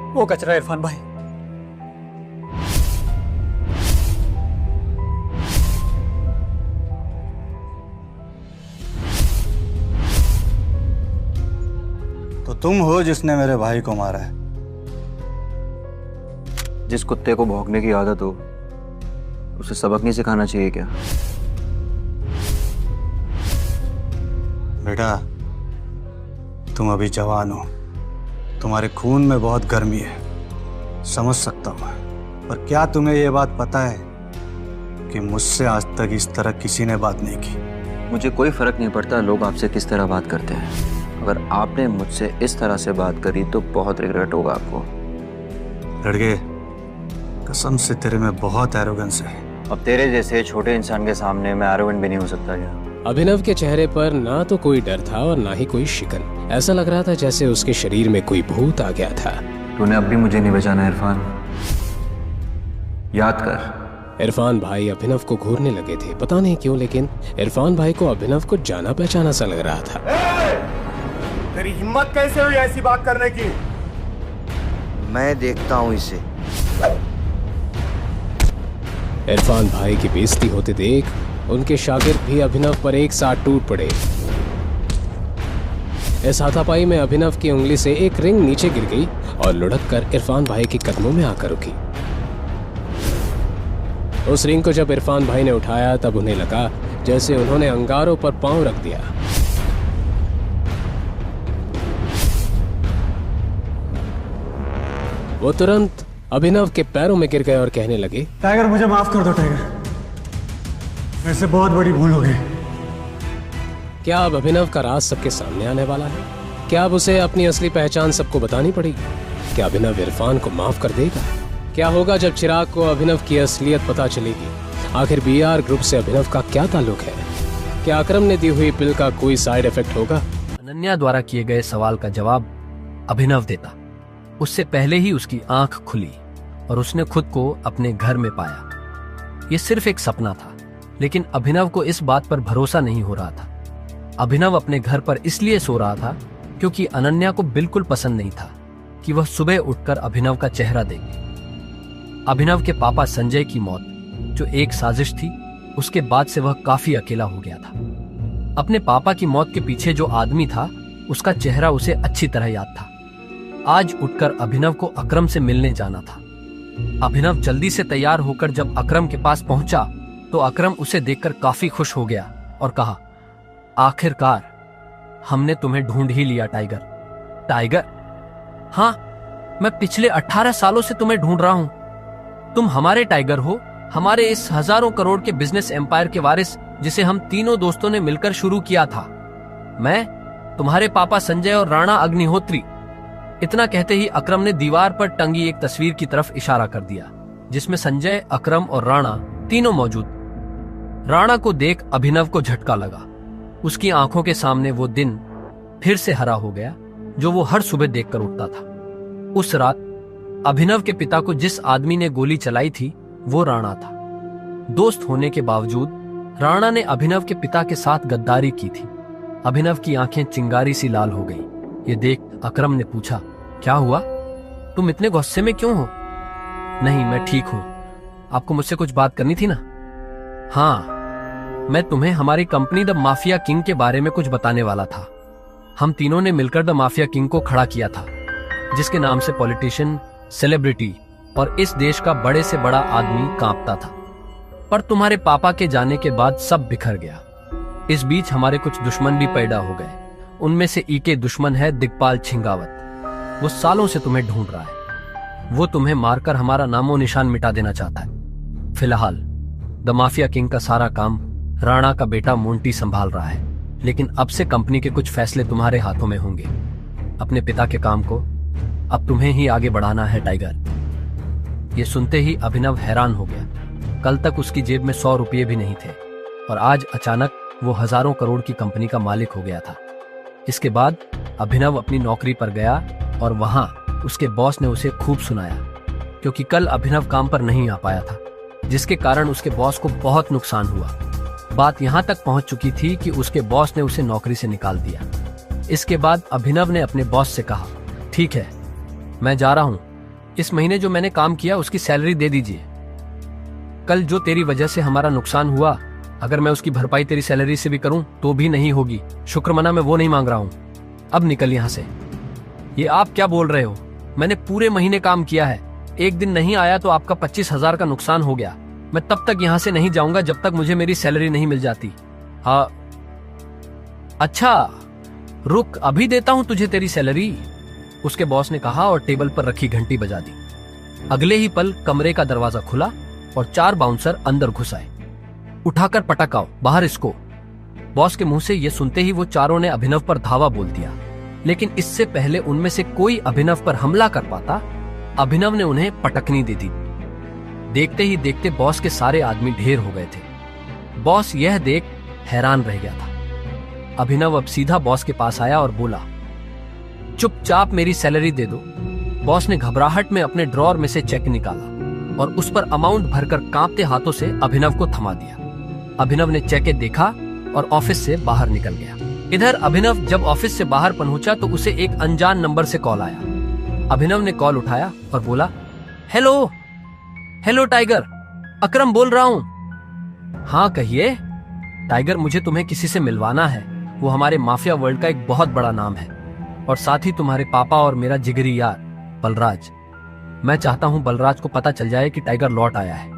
वो कचरा इरफान भाई। तो तुम हो जिसने मेरे भाई को मारा है। जिस कुत्ते को भौंकने की आदत हो उसे सबक नहीं सिखाना चाहिए क्या? बेटा, तुम अभी जवान हो, तुम्हारे खून में बहुत गर्मी है, समझ सकता हूँ। पर क्या तुम्हें यह बात पता है कि मुझसे आज तक इस तरह किसी ने बात नहीं की? मुझे कोई फर्क नहीं पड़ता लोग आपसे किस तरह बात करते हैं। अगर आपने मुझसे इस तरह से बात करी तो बहुत रिग्रेट होगा आपको। लड़के, कसम से तेरे में बहुत एरोगेंस है। अब तेरे जैसे छोटे इंसान के सामने मैं एरोगेंट भी नहीं हो सकता क्या? अभिनव के चेहरे पर ना तो कोई डर था और ना ही कोई शिकन। ऐसा लग रहा था जैसे उसके शरीर में कोई भूत आ गया था। तूने अब भी मुझे नहीं बचाना इरफान, याद कर। इरफान भाई अभिनव को घूरने लगे थे, पता नहीं क्यों, लेकिन इरफान भाई को अभिनव को जाना पहचाना सा लग रहा था। तेरी हिम्मत कैसे हुई ऐसी बात करने की? मैं देखता हूँ इसे। इरफान भाई की बेइज्जती होते देख उनके शागिर्द भी अभिनव पर एक साथ टूट पड़े। इस हाथापाई में अभिनव की उंगली से एक रिंग नीचे गिर गई और लुढ़क कर इरफान भाई के कदमों में आकर रुकी। उस रिंग को जब इरफान भाई ने उठाया तब उन्हें लगा जैसे उन्होंने अंगारों पर पांव रख दिया। वो तुरंत अभिनव के पैरों में गिर गए और कहने लगे, टाइगर, मुझे माफ कर दो टाइगर, मेरे से बहुत बड़ी भूल हो गई। क्या अब अभिनव का राज सबके सामने आने वाला है? क्या अब उसे अपनी असली पहचान सबको बतानी पड़ेगी? क्या अभिनव इरफान को माफ कर देगा? क्या होगा जब चिराग को अभिनव की असलियत पता चलेगी? आखिर बीआर ग्रुप से अभिनव का क्या ताल्लुक है? क्या अकरम ने दी हुई पिल का कोई साइड इफेक्ट होगा? अनन्या द्वारा किए गए सवाल का जवाब अभिनव देता। उससे पहले ही उसकी आंख खुली और उसने खुद को अपने घर में पाया। ये सिर्फ एक सपना था, लेकिन अभिनव को इस बात पर भरोसा नहीं हो रहा था। अभिनव अपने घर पर इसलिए सो रहा था क्योंकि अनन्या को बिल्कुल पसंद नहीं था कि वह सुबह उठकर अभिनव का चेहरा देखे। अभिनव के पापा संजय की मौत जो एक साजिश थी, उसके बाद से वह काफी अकेला हो गया था। अपने पापा की मौत के पीछे जो आदमी था उसका चेहरा उसे अच्छी तरह याद था। आज उठकर अभिनव को अकरम से मिलने जाना था। अभिनव जल्दी से तैयार होकर जब अकरम के पास पहुंचा तो अकरम उसे देखकर काफी खुश हो गया और कहा, आखिरकार हमने तुम्हें ढूंढ ही लिया टाइगर। टाइगर? हाँ, मैं पिछले 18 सालों से तुम्हें ढूंढ रहा हूं। तुम हमारे टाइगर हो, हमारे इस हजारों करोड़ के बिजनेस एम्पायर के वारिस जिसे हम तीनों दोस्तों ने मिलकर शुरू किया था। मैं, तुम्हारे पापा संजय और राणा अग्निहोत्री। इतना कहते ही अकरम ने दीवार पर टंगी एक तस्वीर की तरफ इशारा कर दिया जिसमें संजय, अकरम और राणा तीनों मौजूद। राणा को देख अभिनव को झटका लगा। उसकी आंखों के सामने वो दिन फिर से हरा हो गया जो वो हर सुबह देखकर उठता था। उस रात अभिनव के पिता को जिस आदमी ने गोली चलाई थी वो राणा था। दोस्त होने के बावजूद राणा ने अभिनव के पिता के साथ गद्दारी की थी। अभिनव की आंखें चिंगारी सी लाल हो गई। ये देख अकरम ने पूछा, क्या हुआ? तुम इतने गुस्से में क्यों हो? नहीं, मैं ठीक हूं। आपको मुझसे कुछ बात करनी थी ना? हाँ, मैं तुम्हें हमारी कंपनी द माफिया किंग के बारे में कुछ बताने वाला था। हम तीनों ने मिलकर द माफिया किंग को खड़ा किया था, जिसके नाम से पॉलिटिशियन, सेलिब्रिटी और इस देश का बड़े से बड़ा आदमी कांपता था। पर तुम्हारे पापा के जाने के बाद सब बिखर गया। इस बीच हमारे कुछ दुश्मन भी पैदा हो गए। उनमें से एक दुश्मन है दिग्पाल छिंगावत। वो सालों से तुम्हें ढूंढ रहा है। वो तुम्हें मारकर हमारा नामो निशान मिटा देना चाहता है। फिलहाल द माफिया किंग का सारा काम राणा का बेटा मोंटी संभाल रहा है, लेकिन अब से कंपनी के कुछ फैसले तुम्हारे हाथों में होंगे। अपने पिता के काम को अब तुम्हें ही आगे बढ़ाना है टाइगर। ये सुनते ही अभिनव हैरान हो गया। कल तक उसकी जेब में 100 रुपये भी नहीं थे और आज अचानक वो हजारों करोड़ की कंपनी का मालिक हो गया था। इसके बाद अभिनव अपनी नौकरी पर गया और वहां उसके बॉस ने उसे खूब सुनाया, क्योंकि कल अभिनव काम पर नहीं आ पाया था, जिसके कारण उसके बॉस को बहुत नुकसान हुआ। बात यहां तक पहुंच चुकी थी कि उसके बॉस ने उसे नौकरी से निकाल दिया। इसके बाद अभिनव ने अपने बॉस से कहा, ठीक है, मैं जा रहा हूं, इस महीने जो मैंने काम किया उसकी सैलरी दे दीजिए। कल जो तेरी वजह से हमारा नुकसान हुआ, अगर मैं उसकी भरपाई तेरी सैलरी से भी करूं तो भी नहीं होगी। शुक्रमना मैं वो नहीं मांग रहा हूं, अब निकल यहां से। ये आप क्या बोल रहे हो? मैंने पूरे महीने काम किया है, एक दिन नहीं आया तो आपका 25,000 का नुकसान हो गया। मैं तब तक यहां से नहीं जाऊंगा जब तक मुझे मेरी सैलरी नहीं मिल जाती। हाँ, अच्छा रुक, अभी देता हूं तुझे तेरी सैलरी, उसके बॉस ने कहा और टेबल पर रखी घंटी बजा दी। अगले ही पल कमरे का दरवाजा खुला और 4 बाउंसर अंदर घुस आए। उठाकर पटक आओ, बाहर इसको। बॉस के मुंह से यह सुनते ही वो चारों ने अभिनव पर धावा बोल दिया, लेकिन इससे पहले उनमें से कोई अभिनव पर हमला कर पाता, अभिनव ने उन्हें पटकनी दे दी। देखते ही देखते बॉस के सारे आदमी ढेर हो गए थे। बॉस यह देख हैरान रह गया था। अभिनव अब सीधा बॉस के पास आया और बोला, चुपचाप मेरी सैलरी दे दो। बॉस ने घबराहट में अपने ड्रॉर में से चेक निकाला और उस पर अमाउंट भरकर कांपते हाथों से अभिनव को थमा दिया। अभिनव ने चेक देखा और ऑफिस से बाहर निकल गया। इधर अभिनव जब ऑफिस से बाहर पहुंचा तो उसे एक अनजान नंबर से कॉल आया। अभिनव ने कॉल उठाया और बोला, हेलो हेलो टाइगर, अकरम बोल रहा हूं। हाँ कहिए। टाइगर, मुझे तुम्हें किसी से मिलवाना है, वो हमारे माफिया वर्ल्ड का एक बहुत बड़ा नाम है और साथ ही तुम्हारे पापा और मेरा जिगरी यार बलराज। मैं चाहता हूं बलराज को पता चल जाए कि टाइगर लौट आया है,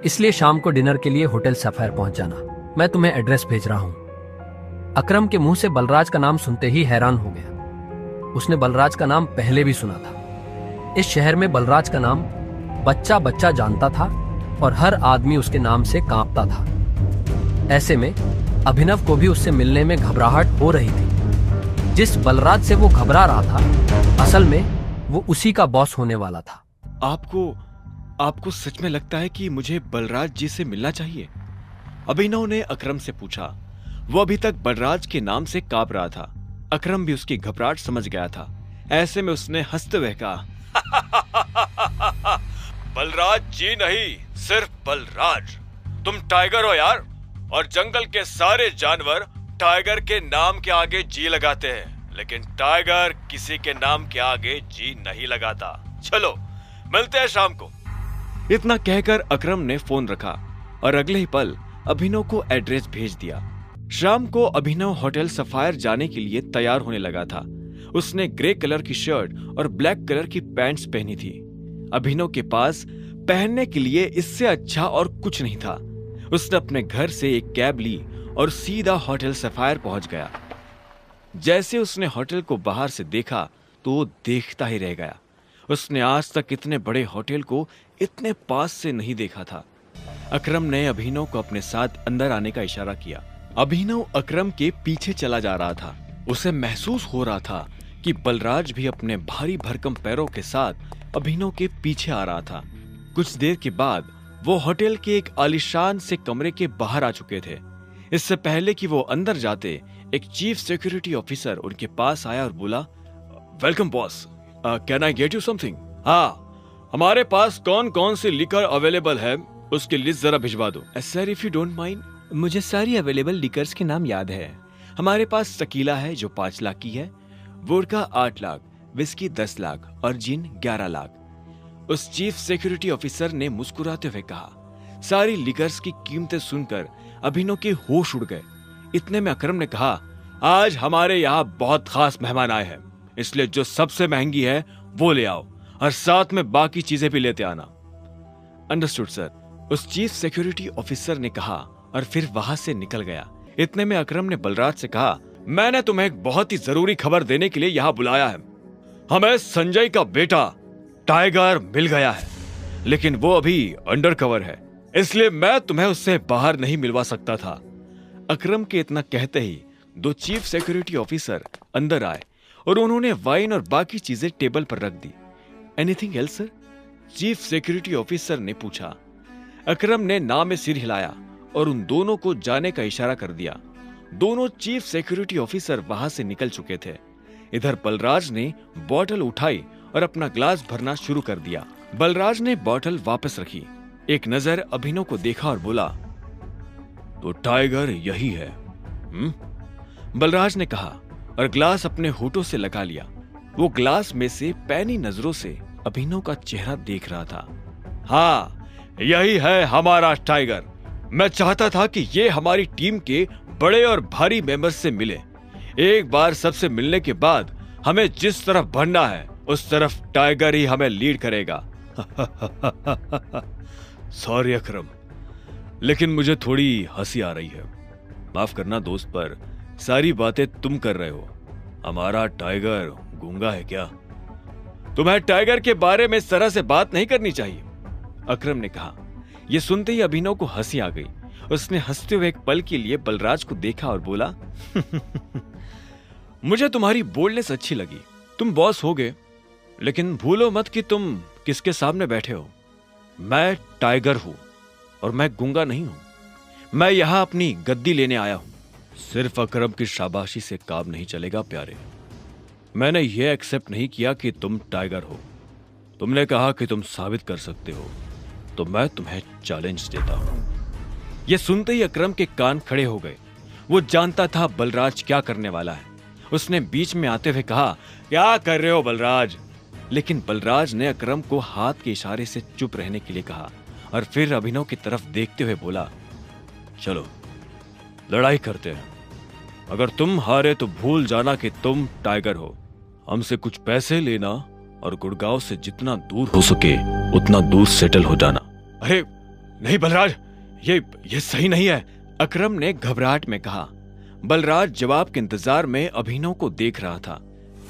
इसलिए शाम को डिनर के लिए होटल सफायर पहुंच जाना। मैं तुम्हें एड्रेस भेज रहा हूं। अकरम के मुंह से बलराज का नाम सुनते ही हैरान हो गया। उसने बलराज का नाम पहले भी सुना था। इस शहर में बलराज का नाम बच्चा बच्चा जानता था और हर आदमी उसके नाम से कांपता था। ऐसे में अभिनव को भी उससे मिलने में घबराहट हो रही थी। जिस बलराज से वो घबरा रहा था, असल में वो उसी का बॉस होने वाला था। आपको सच में लगता है कि मुझे बलराज जी से मिलना चाहिए? अभिनव ने अकरम से पूछा। वो अभी तक बलराज के नाम से कांप रहा था। अकरम भी उसकी घबराहट समझ गया था। ऐसे में उसने हंसते हुए कहा, बलराज जी नहीं, सिर्फ बलराज। तुम टाइगर हो यार, और जंगल के सारे जानवर टाइगर के नाम के आगे जी लगाते हैं, लेकिन टाइगर किसी के नाम के आगे जी नहीं लगाता। चलो मिलते हैं शाम को। इतना कहकर अकरम ने फोन रखा और अगले ही पल अभिनव को एड्रेस भेज दिया। शाम को अभिनव होटल सफायर जाने के लिए तैयार होने लगा था। उसने ग्रे कलर की शर्ट और ब्लैक कलर की पैंट्स पहनी थी। अभिनव के पास पहनने के लिए इससे अच्छा और कुछ नहीं था। उसने अपने घर से एक कैब ली और सीधा होटल सफायर पहुंच गया। जैसे उसने होटल को बाहर से देखा तो वो देखता ही रह गया। उसने आज तक इतने बड़े होटल को इतने पास से नहीं देखा था। अकरम ने अभिनव को अपने साथ अंदर आने का इशारा किया। अभिनव अकरम के पीछे चला जा रहा था। उसे महसूस हो रहा था कि बलराज भी अपने भारी भरकम पैरों के साथ अभिनव के पीछे आ रहा था। कुछ देर के बाद वो होटल के एक आलीशान से कमरे के बाहर आ चुके थे। इससे पहले कि वो अंदर जाते, एक चीफ सिक्योरिटी ऑफिसर उनके पास आया और बोला, welcome boss, can I get you something? हाँ, हमारे पास कौन कौन सी लिकर अवेलेबल है उसकी लिस्ट जरा भिजवा दो। Sir if you don't mind, मुझे सारी अवेलेबल लिकर्स के नाम याद है। हमारे पास टकीला है जो 5 लाख की है, वोडका 8 लाख, विस्की 10 लाख और जिन 11 लाख। उस चीफ सिक्योरिटी ऑफिसर ने मुस्कुराते हुए कहा। सारी लिकर्स की कीमतें सुनकर अभिनव के होश उड़ गए। इतने में अकरम ने कहा, आज हमारे यहाँ बहुत खास मेहमान आए हैं, इसलिए जो सबसे महंगी है वो ले आओ और साथ में बाकी चीजें भी लेते आना। अंडरस्टूड सर, उस चीफ सिक्योरिटी ऑफिसर ने कहा और फिर वहां से निकल गया। इतने में अकरम ने बलराज से कहा, मैंने तुम्हें एक बहुत ही जरूरी खबर देने के लिए यहाँ बुलाया है। हमें संजय का बेटा टाइगर मिल गया है, लेकिन वो अभी अंडर कवर है, इसलिए मैं तुम्हें उससे बाहर नहीं मिलवा सकता था। अकरम के इतना कहते ही 2 चीफ सिक्योरिटी ऑफिसर अंदर आए और उन्होंने वाइन और बाकी चीजें टेबल पर रख दी। Anything else sir? Chief security officer ने पूछा। अकरम ने ना में सिर हिलाया और उन दोनों को जाने का इशारा कर दिया। दोनों चीफ सिक्योरिटी ऑफिसर वहां से निकल चुके थे। इधर बलराज ने बॉटल उठाई और अपना ग्लास भरना शुरू कर दिया। बलराज ने बॉटल वापस रखी, एक नजर अभिनव को देखा और बोला, तो टाइगर यही है। बलराज ने कहा और ग्लास अपने होठों से लगा लिया। वो ग्लास में से पैनी नजरों से अभिनव का चेहरा देख रहा था। हाँ, यही है हमारा टाइगर। मैं चाहता था कि ये हमारी टीम के बड़े और भारी मेंबर्स से मिले। एक बार सबसे मिलने के बाद हमें जिस तरफ बढ़ना है उस तरफ टाइगर ही हमें लीड करेगा। सॉरी अकरम, लेकिन मुझे थोड़ी हंसी आ रही है। माफ करना दोस्त, पर सारी बातें तुम कर रहे हो। हमारा टाइगर गूंगा है क्या? तुम्हें टाइगर के बारे में इस तरह से बात नहीं करनी चाहिए, अकरम ने कहा। यह सुनते ही अभिनव को हंसी आ गई। उसने हंसते हुए एक पल के लिए बलराज को देखा और बोला, मुझे तुम्हारी बोल्डनेस अच्छी लगी। तुम बॉस होगे, लेकिन भूलो मत कि तुम किसके सामने बैठे हो। मैं टाइगर हूं और मैं गूंगा नहीं हूं। मैं यहां अपनी गद्दी लेने आया हूं। सिर्फ अकरम की शाबाशी से काम नहीं चलेगा प्यारे। मैंने यह एक्सेप्ट नहीं किया कि तुम टाइगर हो। तुमने कहा कि तुम साबित कर सकते हो, तो मैं तुम्हें चैलेंज देता हूं। यह सुनते ही अकरम के कान खड़े हो गए। वो जानता था बलराज क्या करने वाला है। उसने बीच में आते हुए कहा, क्या कर रहे हो बलराज? लेकिन बलराज ने अकरम को हाथ के इशारे से चुप रहने के लिए कहा और फिर अभिनव की तरफ देखते हुए बोला, चलो लड़ाई करते हैं। अगर तुम हारे तो भूल जाना कि तुम टाइगर हो। हमसे कुछ पैसे लेना और गुड़गांव से जितना दूर हो सके उतना दूर सेटल हो जाना। अरे नहीं बलराज, ये सही नहीं है, अकरम ने घबराहट में कहा। बलराज जवाब के इंतजार में अभिनव को देख रहा था।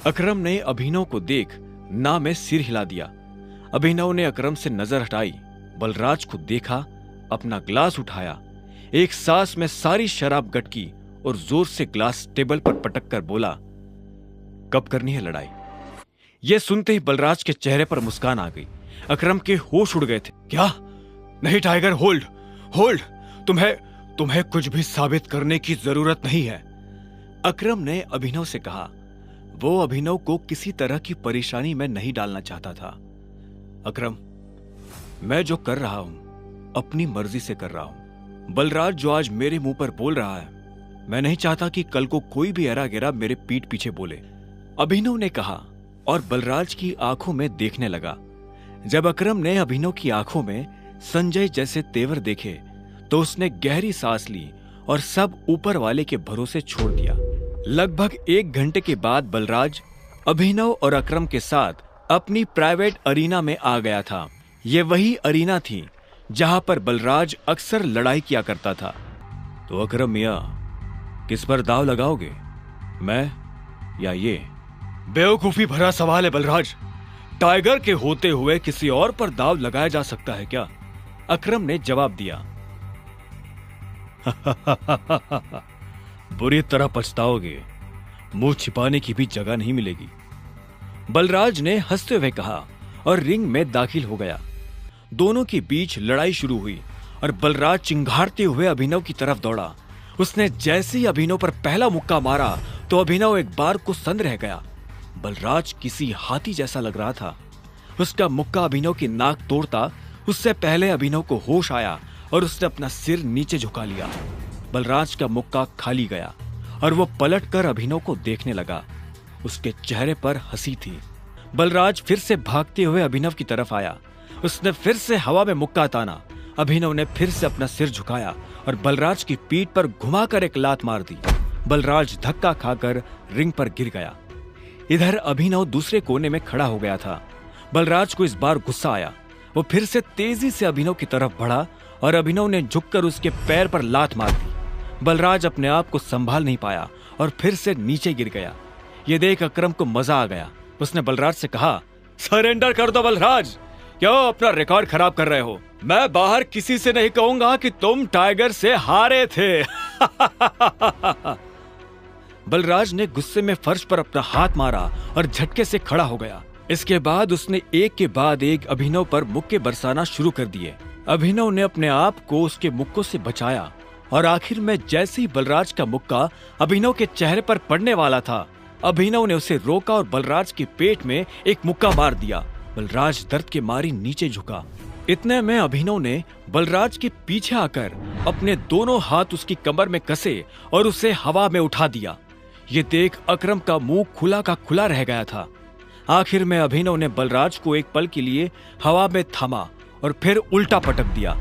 अकरम ने अभिनव को देख ना में सिर हिला दिया। अभिनव ने अकरम से नजर हटाई, बलराज को देखा, अपना ग्लास उठाया, एक सांस में सारी शराब गटकी और जोर से ग्लास टेबल पर पटक कर बोला, कब करनी है लड़ाई? यह सुनते ही बलराज के चेहरे पर मुस्कान आ गई। अकरम के होश उड़ गए थे। क्या? नहीं टाइगर, होल्ड होल्ड, तुम्हें कुछ भी साबित करने की जरूरत नहीं है, अकरम ने अभिनव से कहा। वो अभिनव को किसी तरह की परेशानी में नहीं डालना चाहता था। अकरम, मैं जो कर रहा हूं अपनी मर्जी से कर रहा हूं। बलराज जो आज मेरे मुंह पर बोल रहा है, मैं नहीं चाहता कि कल को कोई भी एरा गेरा मेरे पीठ पीछे बोले, अभिनव ने कहा और बलराज की आंखों में देखने लगा। जब अकरम ने अभिनव की आंखों में संजय जैसे तेवर देखे तो उसने गहरी सांस ली और सब ऊपर वाले के भरोसे छोड़ दिया। लगभग 1 घंटे के बाद बलराज अभिनव और अकरम के साथ अपनी प्राइवेट अरीना में आ गया था। ये वही अरीना थी जहां पर बलराज अक्सर लड़ाई किया करता था। तो अकरम मियां, किस पर दाव लगाओगे, मैं या ये? बेवकूफी भरा सवाल है बलराज। टाइगर के होते हुए किसी और पर दाव लगाया जा सकता है क्या? अकरम ने जवाब दिया। बुरी तरह पछताओगे, मुंह छिपाने की भी जगह नहीं मिलेगी, बलराज ने हंसते हुए कहा और रिंग में दाखिल हो गया। दोनों के बीच लड़ाई शुरू हुई और बलराज चिंघाड़ते हुए अभिनव की तरफ दौड़ा। उसने जैसे ही अभिनव पर पहला मुक्का मारा तो अभिनव एक बार को सन्न रह गया। बलराज किसी हाथी जैसा लग रहा था। उसका मुक्का अभिनव की नाक तोड़ता उससे पहले अभिनव को होश आया और उसने अपना सिर नीचे झुका लिया। बलराज का मुक्का खाली गया और वो पलटकर अभिनव को देखने लगा। उसके चेहरे पर हंसी थी। बलराज फिर से भागते हुए अभिनव की तरफ आया। उसने फिर से हवा में मुक्का ताना। अभिनव ने फिर से अपना सिर झुकाया और बलराज की पीठ पर घुमाकर एक लात मार दी। बलराज धक्का खाकर रिंग पर गिर गया। इधर अभिनव दूसरे कोने में खड़ा हो गया था। बलराज को इस बार गुस्सा आया। वो फिर से तेजी से अभिनव की तरफ बढ़ा और अभिनव ने झुककर उसके पैर पर लात मार दी। बलराज अपने आप को संभाल नहीं पाया और फिर से नीचे गिर गया। ये देख अकरम को मजा आ गया। उसने बलराज से कहा, सरेंडर कर दो बलराज, क्यों अपना रिकॉर्ड खराब कर रहे हो? मैं बाहर किसी से नहीं कहूंगा कि तुम टाइगर से हारे थे। बलराज ने गुस्से में फर्श पर अपना हाथ मारा और झटके से खड़ा हो गया। इसके बाद उसने एक के बाद एक अभिनव पर मुक्के बरसाना शुरू कर दिए। अभिनव ने अपने आप को उसके मुक्कों से बचाया और आखिर में जैसे ही बलराज का मुक्का अभिनव के चेहरे पर पड़ने वाला था, अभिनव ने उसे रोका और बलराज के पेट में एक मुक्का मार दिया। बलराज दर्द के मारे नीचे झुका। इतने में अभिनव ने बलराज के पीछे आकर अपने दोनों हाथ उसकी कमर में कसे और उसे हवा में उठा दिया। ये देख अकरम का मुंह खुला का खुला रह गया था। आखिर में अभिनव ने बलराज को एक पल के लिए हवा में थामा और फिर उल्टा पटक दिया।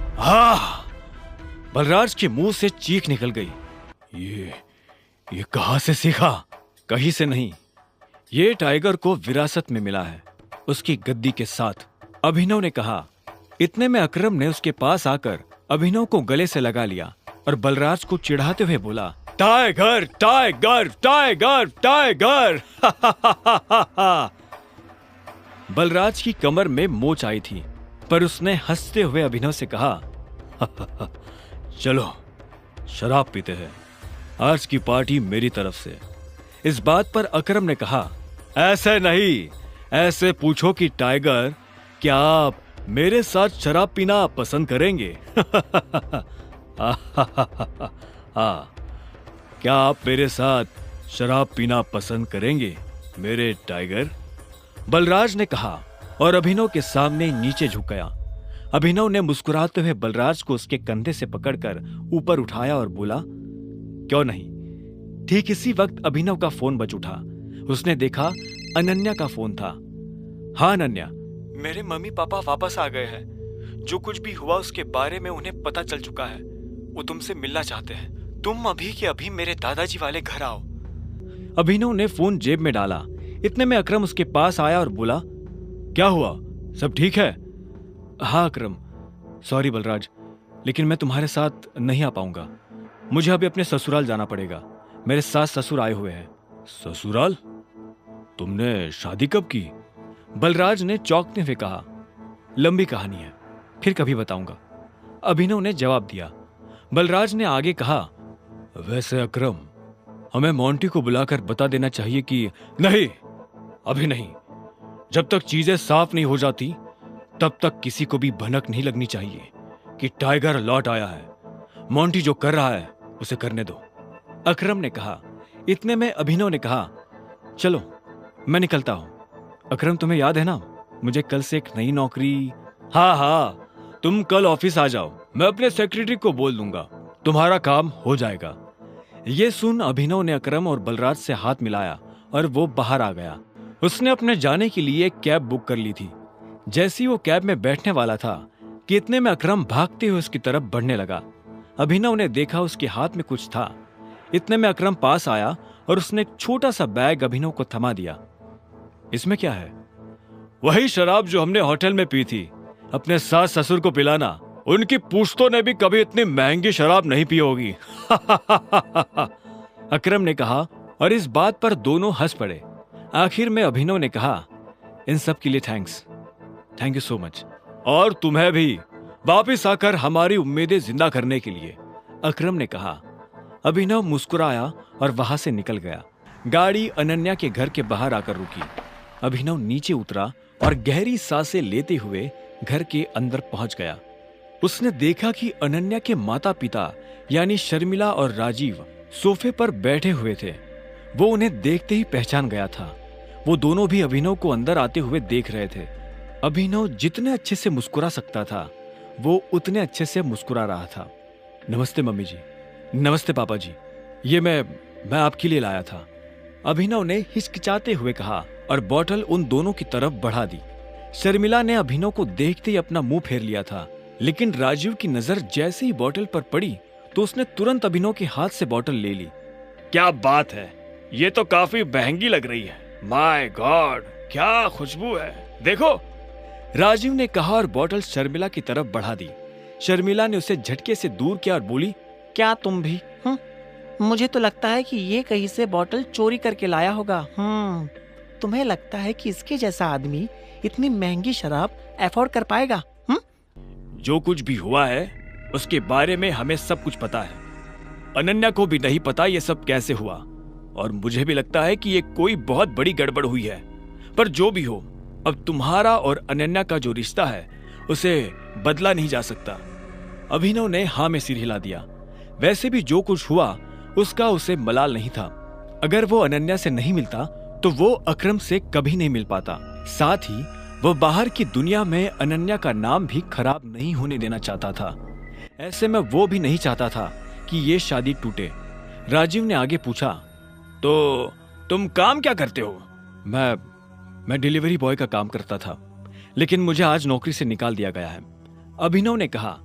बलराज के मुंह से चीख निकल गई। ये कहां से सीखा? कहीं से नहीं, ये टाइगर को विरासत में मिला है, उसकी गद्दी के साथ, अभिनव ने कहा। इतने में अकरम ने उसके पास आकर अभिनव को गले से लगा लिया और बलराज को चिढ़ाते हुए बोला, tiger tiger tiger tiger. Balraj की कमर में मोच आई थी, पर उसने हंसते हुए अभिनव से कहा, चलो शराब पीते हैं, आज की पार्टी मेरी तरफ से। इस बात पर अकरम ने कहा, ऐसे नहीं, ऐसे पूछो कि टाइगर, क्या आप मेरे साथ शराब पीना पसंद करेंगे? क्या आप मेरे साथ शराब पीना पसंद करेंगे मेरे टाइगर? बलराज ने कहा और अभिनव के सामने नीचे झुक गया। अभिनव ने मुस्कुराते हुए बलराज को उसके कंधे से पकड़कर ऊपर उठाया और बोला, क्यों नहीं। ठीक इसी वक्त अभिनव का फोन बज उठा। उसने देखा अनन्या का फोन था। हाँ अनन्या, मेरे मम्मी पापा वापस आ गए हैं। जो कुछ भी हुआ उसके बारे में उन्हें पता चल चुका है। वो तुमसे मिलना चाहते हैं। तुम अभी के अभी मेरे दादाजी वाले घर आओ। अभिनव ने फोन जेब में डाला। इतने में अकरम उसके पास आया और बोला, क्या हुआ, सब ठीक है? हाँ अकरम, सॉरी बलराज, लेकिन मैं तुम्हारे साथ नहीं आ पाऊंगा। मुझे अभी अपने ससुराल जाना पड़ेगा। मेरे सास ससुर आए हुए हैं। ससुराल? तुमने शादी कब की? बलराज ने चौंकते हुए कहा। लंबी कहानी है, फिर कभी बताऊंगा, अभिनव ने जवाब दिया। बलराज ने आगे कहा, वैसे अकरम, हमें मोंटी को बुलाकर बता देना चाहिए कि नहीं, अभी नहीं। जब तक चीजें साफ नहीं हो जाती तब तक किसी को भी भनक नहीं लगनी चाहिए कि टाइगर लौट आया है। मोंटी जो कर रहा है उसे करने दो, अकरम ने कहा। इतने में अभिनव ने कहा, चलो मैं निकलता हूं। अकरम, तुम्हें याद है ना, मुझे कल से एक नई नौकरी। हाँ, तुम कल ऑफिस आ जाओ, मैं अपने सेक्रेटरी को बोल दूंगा, तुम्हारा काम हो जाएगा। ये सुन अभिनव ने अकरम और बलराज से हाथ मिलाया और वो बाहर आ गया। उसने अपने जाने के लिए एक कैब बुक कर ली थी। जैसे ही वो कैब में बैठने वाला था कि इतने में अकरम भागते हुए उसकी तरफ बढ़ने लगा। अभिनव ने देखा उसके हाथ में कुछ था। इतने में अकरम पास आया और उसने एक छोटा सा बैग अभिनव को थमा दिया। इसमें क्या है? वही शराब जो हमने होटल में पी थी। अपने सास ससुर को पिलाना। उनकी पूछतों ने भी कभी इतनी महंगी शराब नहीं पी होगी। अकरम ने कहा और इस बात पर दोनों हंस पड़े। आखिर में अभिनव ने कहा, इन सब के लिए thanks, thank you so much. और तुम्हें भी वापिस आकर हमारी उम्मीदें जिंदा करने के लिए, अकरम ने कहा। अभिनव मुस्कुराया और वहां से निकल गया। गाड़ी अनन्या के घर के बाहर आकर रुकी। अभिनव नीचे उतरा और गहरी सांसें लेते हुए घर के अंदर पहुंच गया। उसने देखा कि अनन्या के माता पिता यानी शर्मिला और राजीव सोफे पर बैठे हुए थे। वो उन्हें देखते ही पहचान गया था। वो दोनों भी अभिनव को अंदर आते हुए देख रहे थे। अभिनव जितने अच्छे से मुस्कुरा सकता था वो उतने अच्छे से मुस्कुरा रहा था। नमस्ते मम्मी जी। नमस्ते पापा जी, ये मैं आपके लिए लाया था, अभिनव ने हिचकिचाते हुए कहा और बोतल उन दोनों की तरफ बढ़ा दी। शर्मिला ने अभिनव को देखते ही अपना मुंह फेर लिया था, लेकिन राजीव की नजर जैसे ही बोतल पर पड़ी तो उसने तुरंत अभिनव के हाथ से बोतल ले ली। क्या बात है, ये तो काफी महंगी लग रही है। माय गॉड, क्या खुशबू है, देखो, राजीव ने कहा और बोतल शर्मिला की तरफ बढ़ा दी। शर्मिला ने उसे झटके से दूर किया और बोली, क्या तुम भी? मुझे तो लगता है कि ये कहीं से बोतल चोरी करके लाया होगा। तुम्हें लगता है कि इसके जैसा आदमी इतनी महंगी शराब अफोर्ड कर पाएगा? जो कुछ भी हुआ है उसके बारे में हमें सब कुछ पता है। अनन्या को भी नहीं पता ये सब कैसे हुआ, और मुझे भी लगता है कि ये कोई बहुत बड़ी गड़बड़ हुई है। पर जो भी हो, अब तुम्हारा और अनन्या का जो रिश्ता है उसे बदला नहीं जा सकता। अभिनव ने हाँ में सिर हिला दिया। वैसे भी जो कुछ हुआ उसका उसे मलाल नहीं था। अगर वो अनन्या से नहीं मिलता तो वो अकरम से कभी नहीं मिल पाता। साथ ही वो बाहर की दुनिया में अनन्या का नाम भी खराब नहीं होने देना चाहता था। ऐसे में वो भी नहीं चाहता था कि ये शादी टूटे। राजीव ने आगे पूछा, तो तुम काम क्या करते हो? मैं डिलीवरी बॉय का काम करता था, लेकिन मुझे आज नौकरी से निकाल दिया गया है। अभिनव ने कहा।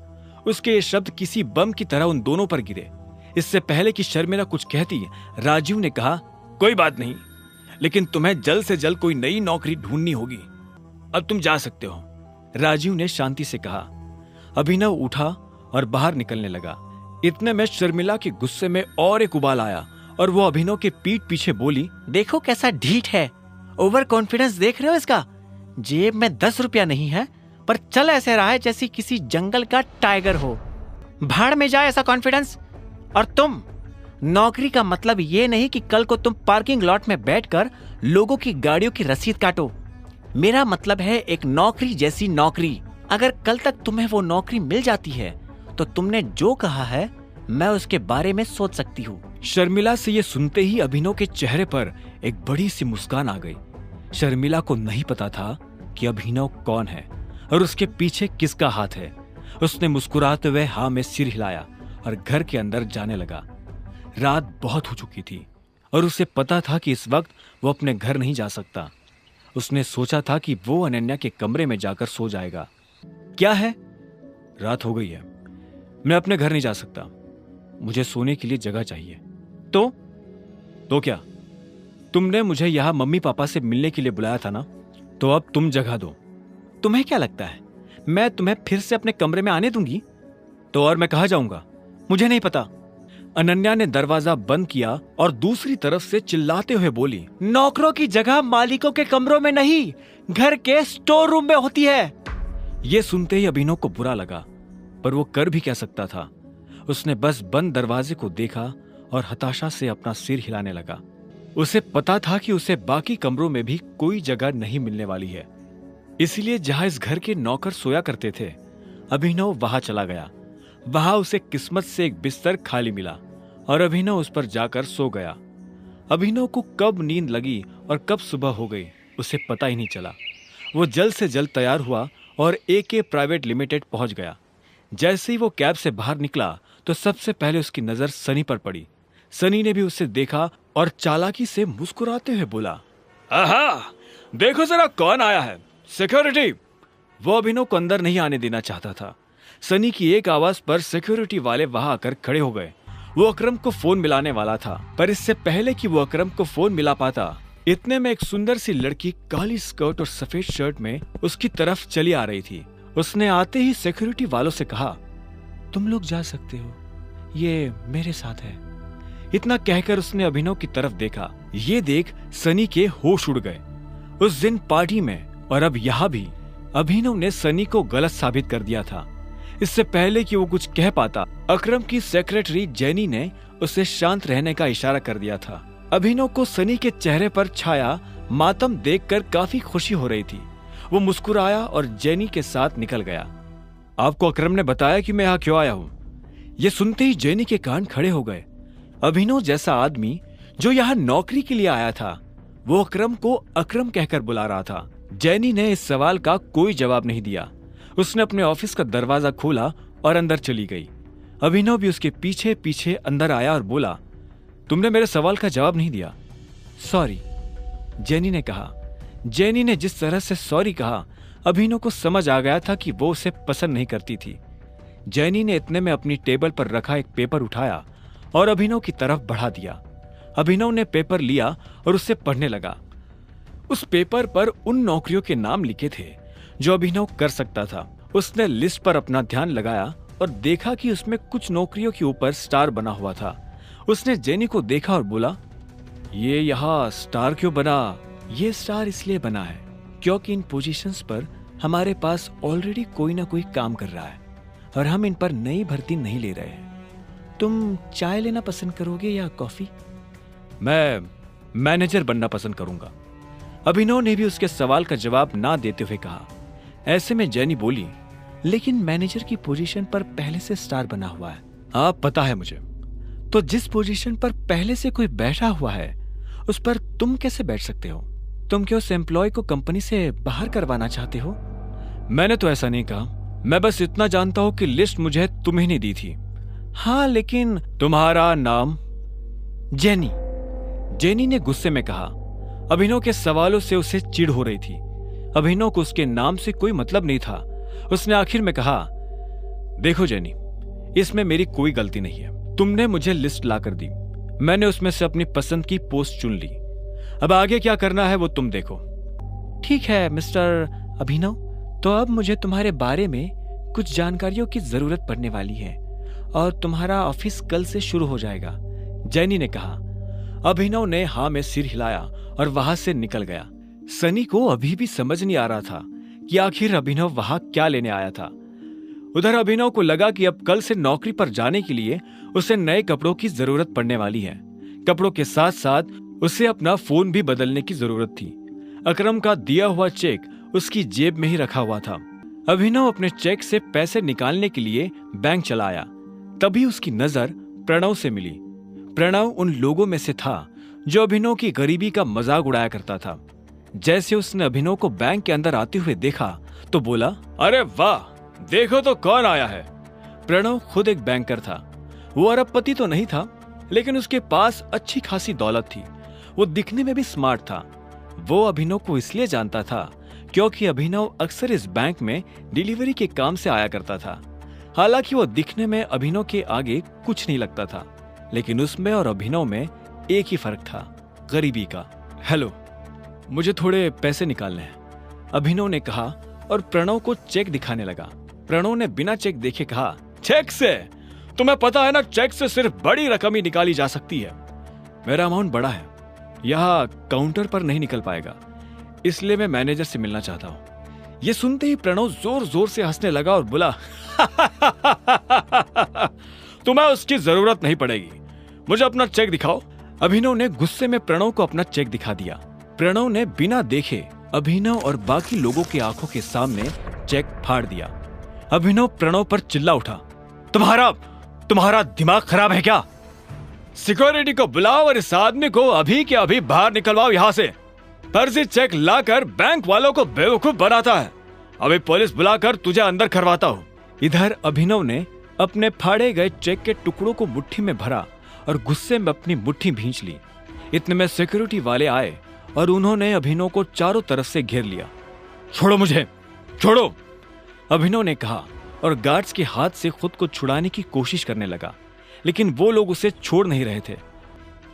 उसके ये शब्द किसी बम की तरह उन दोनों पर गिरे। इससे पहले कि शर्मिला कुछ कहती, राजीव ने कहा, कोई बात नहीं, लेकिन तुम्हें जल्द से जल्द कोई नई नौकरी ढूंढनी होगी। अब तुम जा सकते हो, राजीव ने शांति से कहा। अभिनव उठा और बाहर निकलने लगा। इतने में शर्मिला के गुस्से में और एक उबाल आया और वो अभिनव के पीठ पीछे बोली, देखो कैसा ढीठ है, ओवर कॉन्फिडेंस देख रहे हो इसका? जेब में 10 रुपया नहीं है पर चल ऐसे रहा है जैसे किसी जंगल का टाइगर हो। भाड़ में जाए ऐसा कॉन्फिडेंस। और तुम, नौकरी का मतलब ये नहीं कि कल को तुम पार्किंग लॉट में बैठकर लोगों की गाड़ियों की रसीद काटो। मेरा मतलब है एक नौकरी जैसी नौकरी। अगर कल तक तुम्हें वो नौकरी मिल जाती है तो तुमने जो कहा है मैं उसके बारे में सोच सकती हूँ। शर्मिला से ये सुनते ही अभिनव के चेहरे पर एक बड़ी सी मुस्कान आ गई। शर्मिला को नहीं पता था कि अभिनव कौन है और उसके पीछे किसका हाथ है। उसने मुस्कुराते हुए हाँ में सिर हिलाया और घर के अंदर जाने लगा। रात बहुत हो चुकी थी और उसे पता था कि इस वक्त वो अपने घर नहीं जा सकता। उसने सोचा था कि वो अनन्या के कमरे में जाकर सो जाएगा। क्या है, रात हो गई है, मैं अपने घर नहीं जा सकता, मुझे सोने के लिए जगह चाहिए। तो क्या, तुमने मुझे यहां मम्मी पापा से मिलने के लिए बुलाया था ना, तो अब तुम जगह दो। तुम्हें क्या लगता है मैं तुम्हें फिर से अपने कमरे में आने दूंगी? तो और मैं कहाँ जाऊंगा? मुझे नहीं पता। अनन्या ने दरवाजा बंद किया और दूसरी तरफ से चिल्लाते हुए बोली, नौकरों की जगह मालिकों के कमरों में नहीं, घर के स्टोर रूम में होती है। ये सुनते ही अभिनव को बुरा लगा, पर वो कर भी क्या सकता था। उसने बस बंद दरवाजे को देखा और हताशा से अपना सिर हिलाने लगा। उसे पता था कि उसे बाकी कमरों में भी कोई जगह नहीं मिलने वाली है, इसलिए जहां इस घर के नौकर सोया करते थे अभिनव वहां चला गया। वहां उसे किस्मत से एक बिस्तर खाली मिला और अभिनव उस पर जाकर सो गया। अभिनव को कब नींद लगी और कब सुबह हो गई उसे पता ही नहीं चला। वो जल्द से जल्द तैयार हुआ और AK प्राइवेट लिमिटेड पहुंच गया। जैसे ही वो कैब से बाहर निकला तो सबसे पहले उसकी नजर सनी पर पड़ी। सनी ने भी उसे देखा और चालाकी से मुस्कुराते हुए बोला, आहा, देखो जरा कौन आया है, सिक्योरिटी। वो अभिनव को अंदर नहीं आने देना चाहता था। सनी की एक आवाज पर सिक्योरिटी वाले वहां आकर खड़े हो गए। वो अकरम को फोन मिलाने वाला था, पर इससे पहले कि वो अकरम को फोन मिला पाता, इतने में एक सुंदर सी लड़की काली स्कर्ट और सफेद शर्ट में उसकी तरफ चली आ रही थी। उसने आते ही सिक्योरिटी वालों से कहा, तुम लोग जा सकते हो, ये मेरे साथ है। इतना कहकर उसने अभिनव की तरफ देखा। ये देख सनी के होश उड़ गए। उस दिन पार्टी में और अब यहाँ भी अभिनव ने सनी को गलत साबित कर दिया था। इससे पहले कि वो कुछ कह पाता, अकरम की सेक्रेटरी जेनी ने उसे शांत रहने का इशारा कर दिया था। अभिनव को सनी के चेहरे पर छाया मातम देखकर काफी खुशी हो रही थी। वो मुस्कुराया और जेनी के साथ निकल गया। आपको अकरम ने बताया कि मैं यहाँ क्यों आया हूँ? ये सुनते ही जेनी के कान खड़े हो गए। अभिनव जैसा आदमी जो यहाँ नौकरी के लिए आया था, वो अकरम को अकरम कहकर बुला रहा था। जेनी ने इस सवाल का कोई जवाब नहीं दिया। उसने अपने ऑफिस का दरवाजा खोला और अंदर चली गई। अभिनव भी उसके पीछे पीछे अंदर आया और बोला, तुमने मेरे सवाल का जवाब नहीं दिया। सॉरी, जेनी ने कहा। जेनी ने जिस तरह से सॉरी कहा, अभिनव को समझ आ गया था कि वो उसे पसंद नहीं करती थी। जेनी ने इतने में अपनी टेबल पर रखा एक पेपर उठाया और अभिनव की तरफ बढ़ा दिया। अभिनव ने पेपर लिया और उसे पढ़ने लगा। उस पेपर पर उन नौकरियों के नाम लिखे थे जो अभिनव कर सकता था। उसने लिस्ट पर अपना ध्यान लगाया और देखा कि उसमें कुछ नौकरियों के ऊपर स्टार बना हुआ था। उसने जेनी को देखा और बोला, ये यहाँ स्टार क्यों बना? ये स्टार इसलिए बना है क्योंकि इन पोजीशंस पर हमारे पास ऑलरेडी कोई ना कोई काम कर रहा है और हम इन पर नई भर्ती नहीं ले रहे हैं। तुम चाय लेना पसंद करोगे या कॉफी? मैं मैनेजर बनना पसंद करूंगा। अभिनव ने भी उसके सवाल का जवाब ना देते हुए कहा। ऐसे में जेनी बोली, लेकिन मैनेजर की पोजीशन पर पहले से स्टार बना हुआ है। आप पता है मुझे, तो जिस पोजीशन पर पहले से कोई बैठा हुआ है उस पर तुम कैसे बैठ सकते हो? तुम क्या उस एम्प्लॉय को कंपनी से बाहर करवाना चाहते हो? मैंने तो ऐसा नहीं कहा, मैं बस इतना जानता हूं कि लिस्ट मुझे तुम्हें नहीं दी थी। हाँ, लेकिन तुम्हारा नाम? जेनी। जेनी ने गुस्से में कहा। अभिनव के सवालों से उसे चिढ़ हो रही थी। अभिनव को उसके नाम से कोई मतलब नहीं था। उसने आखिर में कहा, देखो जेनी, इसमें मेरी कोई गलती नहीं है। तुमने मुझे लिस्ट लाकर दी, मैंने उसमें से अपनी पसंद की पोस्ट चुन ली। अब आगे क्या करना है वो तुम देखो। ठीक है मिस्टर अभिनव, तो अब मुझे तुम्हारे बारे में कुछ जानकारियों की जरूरत पड़ने वाली है और तुम्हारा ऑफिस कल से शुरू हो जाएगा, जेनी ने कहा। अभिनव ने हाँ में सिर हिलाया और वहां से निकल गया। सनी को अभी भी समझ नहीं आ रहा था कि आखिर अभिनव वहां क्या लेने आया था। उधर अभिनव को लगा कि अब कल से नौकरी पर जाने के लिए उसे नए कपड़ों की जरूरत पड़ने वाली है। कपड़ों के साथ साथ उसे अपना फोन भी बदलने की जरूरत थी। अकरम का दिया हुआ चेक उसकी जेब में ही रखा हुआ था। अभिनव अपने चेक से पैसे निकालने के लिए बैंक चला आया। तभी उसकी नजर प्रणव से मिली। प्रणव उन लोगों में से था जो अभिनव की गरीबी का मजाक उड़ाया करता था। जैसे उसने अभिनव को बैंक के अंदर आते हुए देखा तो बोला, अरे वाह, देखो तो कौन आया है। प्रणव खुद एक बैंकर था। वो अरबपति तो नहीं था, लेकिन उसके पास अच्छी खासी दौलत थी। वो दिखने में भी स्मार्ट था। वो अभिनव को इसलिए जानता था क्योंकि अभिनव अक्सर इस बैंक में डिलीवरी के काम से आया करता था। हालांकि वो दिखने में अभिनव के आगे कुछ नहीं लगता था, लेकिन उसमें और अभिनव में एक ही फर्क था, गरीबी का। हेलो, मुझे थोड़े पैसे निकालने हैं, अभिनव ने कहा और प्रणव को चेक दिखाने लगा। प्रणव ने बिना चेक देखे कहा, चेक से? तुम्हें पता है ना, चेक से सिर्फ बड़ी रकम ही निकाली जा सकती है। मेरा अमाउंट बड़ा है, यहाँ काउंटर पर नहीं निकल पाएगा, इसलिए मैं मैनेजर से मिलना चाहता हूँ। ये सुनते ही प्रणव जोर जोर से हंसने लगा और बोला, तुम्हें उसकी जरूरत नहीं पड़ेगी, मुझे अपना चेक दिखाओ। अभिनव ने गुस्से में प्रणव को अपना चेक दिखा दिया। प्रणव ने बिना देखे अभिनव और बाकी लोगों की आंखों के सामने चेक फाड़ दिया। अभिनव प्रणव पर चिल्ला उठा, तुम्हारा दिमाग खराब है क्या? सिक्योरिटी को बुलाओ और इस आदमी को अभी के अभी बाहर निकलवाओ यहाँ से। फर्जी चेक लाकर बैंक वालों को बेवकूफ बनाता है। अभी पुलिस बुलाकर तुझे अंदर करवाता हूँ। इधर अभिनव ने अपने फाड़े गए चेक के टुकड़ों को मुट्ठी में भरा और गुस्से में अपनी मुट्ठी भींच ली। इतने में सिक्योरिटी वाले आए और उन्होंने अभिनव को चारों तरफ से घेर लिया। छोड़ो मुझे, छोड़ो, अभिनव ने कहा और गार्ड्स के हाथ से खुद को छुड़ाने की कोशिश करने लगा, लेकिन वो लोग उसे छोड़ नहीं रहे थे।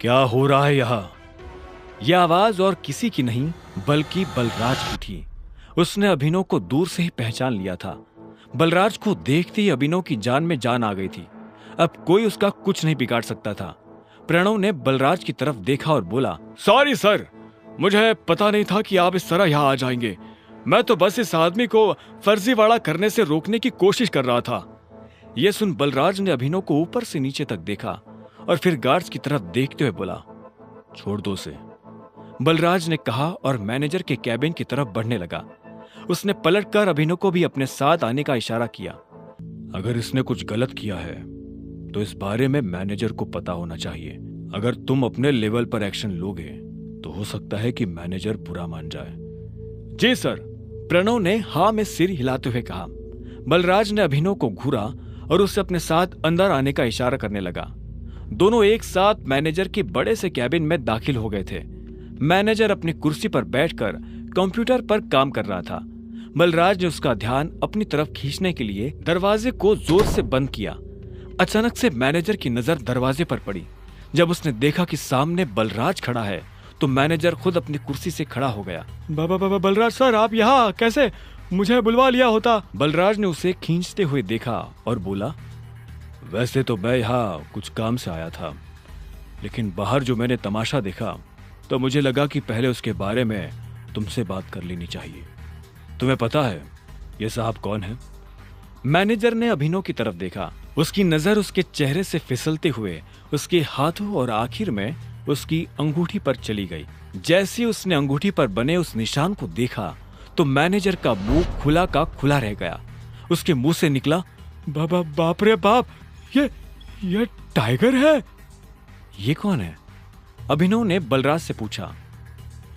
क्या हो रहा है यहाँ? यह आवाज और किसी की नहीं बल्कि बलराज की थी। उसने अभिनव को दूर से ही पहचान लिया था। बलराज को देखते ही अभिनव की जान में जान आ गई थी। अब कोई उसका कुछ नहीं बिगाड़ सकता था। प्रणव ने बलराज की तरफ देखा और बोला, सॉरी सर, मुझे पता नहीं था कि आप इस तरह यहाँ आ जाएंगे। मैं तो बस इस आदमी को फर्जीवाड़ा करने से रोकने की कोशिश कर रहा था। यह सुन बलराज ने अभिनव को ऊपर से नीचे तक देखा और फिर गार्ड्स की तरफ देखते हुए बोला, छोड़ दो उसे, बलराज ने कहा और मैनेजर के कैबिन की तरफ बढ़ने लगा। उसने पलटकर अभिनव को भी अपने साथ आने का इशारा किया। अगर इसने कुछ गलत किया है तो इस बारे में मैनेजर को पता होना चाहिए। अगर तुम अपने लेवल पर एक्शन लोगे तो हो सकता है कि मैनेजर बुरा मान जाए। जी सर, प्रणव ने हाँ में सिर हिलाते हुए कहा। बलराज ने अभिनव को घूरा और उसे अपने साथ अंदर आने का इशारा करने लगा। दोनों एक साथ मैनेजर के बड़े से कैबिन में दाखिल हो गए थे। मैनेजर अपनी कुर्सी पर बैठकर कंप्यूटर पर काम कर रहा था। बलराज ने उसका ध्यान अपनी तरफ खींचने के लिए दरवाजे को जोर से बंद किया। अचानक से मैनेजर की नजर दरवाजे पर पड़ी। जब उसने देखा कि सामने बलराज खड़ा है तो मैनेजर खुद अपनी कुर्सी से खड़ा हो गया। बलराज सर, आप यहाँ कैसे? मुझे बुलवा लिया होता। बलराज ने उसे खींचते हुए देखा और बोला, वैसे तो मैं यहाँ कुछ काम से आया था, लेकिन बाहर जो मैंने तमाशा देखा तो मुझे लगा कि पहले उसके बारे में तुमसे बात कर लेनी चाहिए। तुम्हें पता है ये साहब कौन है? मैनेजर ने अभिनव की तरफ देखा। उसकी नजर उसके चेहरे से फिसलते हुए उसके हाथों और आखिर में उसकी अंगूठी पर चली गई। जैसे ही उसने अंगूठी पर बने उस निशान को देखा तो मैनेजर का मुंह खुला का खुला रह गया। उसके मुंह से निकला, बाप रे बाप, ये टाइगर है। ये कौन है? अभिनव ने बलराज से पूछा।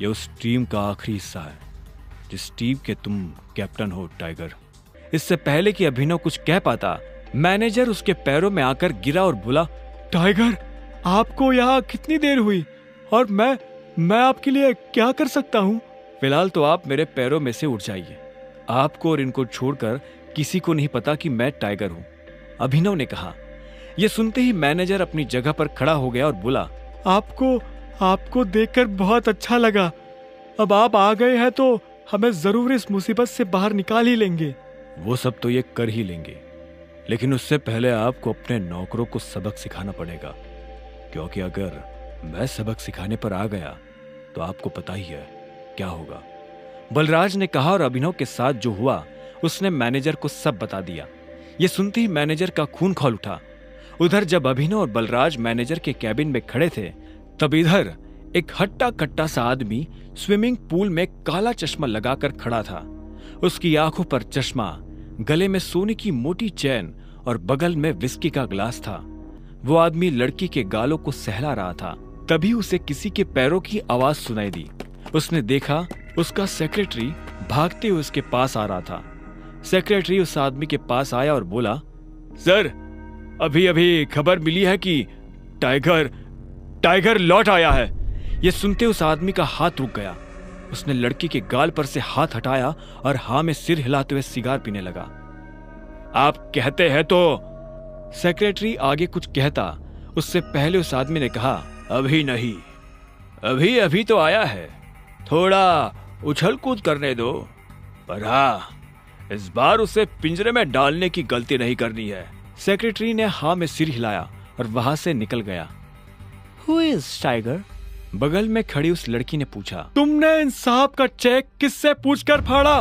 ये उस टीम का आखिरी हिस्सा है जिस टीम के तुम कैप्टन हो टाइगर। इससे पहले कि अभिनव कुछ कह पाता, मैनेजर उसके पैरों में आकर गिरा और बोला, टाइगर, आपको यहाँ कितनी देर हुई और मैं आपके लिए क्या कर सकता हूँ? फिलहाल तो आप मेरे पैरों में से उठ जाइए। आपको और इनको छोड़कर किसी को नहीं पता कि मैं टाइगर हूँ, अभिनव ने कहा। यह सुनते ही मैनेजर अपनी जगह पर खड़ा हो गया और बोला, आपको देखकर बहुत अच्छा लगा। अब आप आ गए हैं तो हमें जरूर इस मुसीबत से बाहर निकाल ही लेंगे। वो सब तो ये कर ही लेंगे, लेकिन उससे पहले आपको अपने नौकरों को सबक सिखाना पड़ेगा, क्योंकि अगर मैं सबक सिखाने पर आ गया तो आपको पता ही है क्या होगा। बलराज ने कहा और अभिनव के साथ जो हुआ उसने मैनेजर को सब बता दिया। ये सुनते ही मैनेजर का खून खौल उठा। उधर जब अभिनव और बलराज मैनेजर के कैबिन में खड़े थे, तब इधर एक हट्टा कट्टा सा आदमी स्विमिंग पूल में काला चश्मा लगाकर खड़ा था। उसकी आंखों पर चश्मा, गले में सोने की मोटी चैन और बगल में विस्की का ग्लास था। वो आदमी लड़की के गालों को सहला रहा था। तभी उसे किसी के पैरों की आवाज सुनाई दी। उसने देखा उसका सेक्रेटरी भागते हुए उसके पास आ रहा था। सेक्रेटरी उस आदमी के पास आया और बोला, सर, अभी खबर मिली है कि टाइगर लौट आया है। यह सुनते उस आदमी का हाथ रुक गया। उसने लड़की के गाल पर से हाथ हटाया और हाँ में सिर हिलाते हुए सिगार पीने लगा। आप कहते हैं तो? सेक्रेटरी आगे कुछ कहता उससे पहले उस आदमी ने कहा, अभी नहीं, अभी तो आया है, थोड़ा उछल कूद करने दो, पर हाँ, इस बार उसे पिंजरे में डालने की गलती नहीं करनी है। सेक्रेटरी ने हाँ में सिर हिलाया और वहां से निकल गया। Who is tiger? बगल में खड़ी उस लड़की ने पूछा। तुमने इन साहब का चेक किससे पूछकर फाड़ा?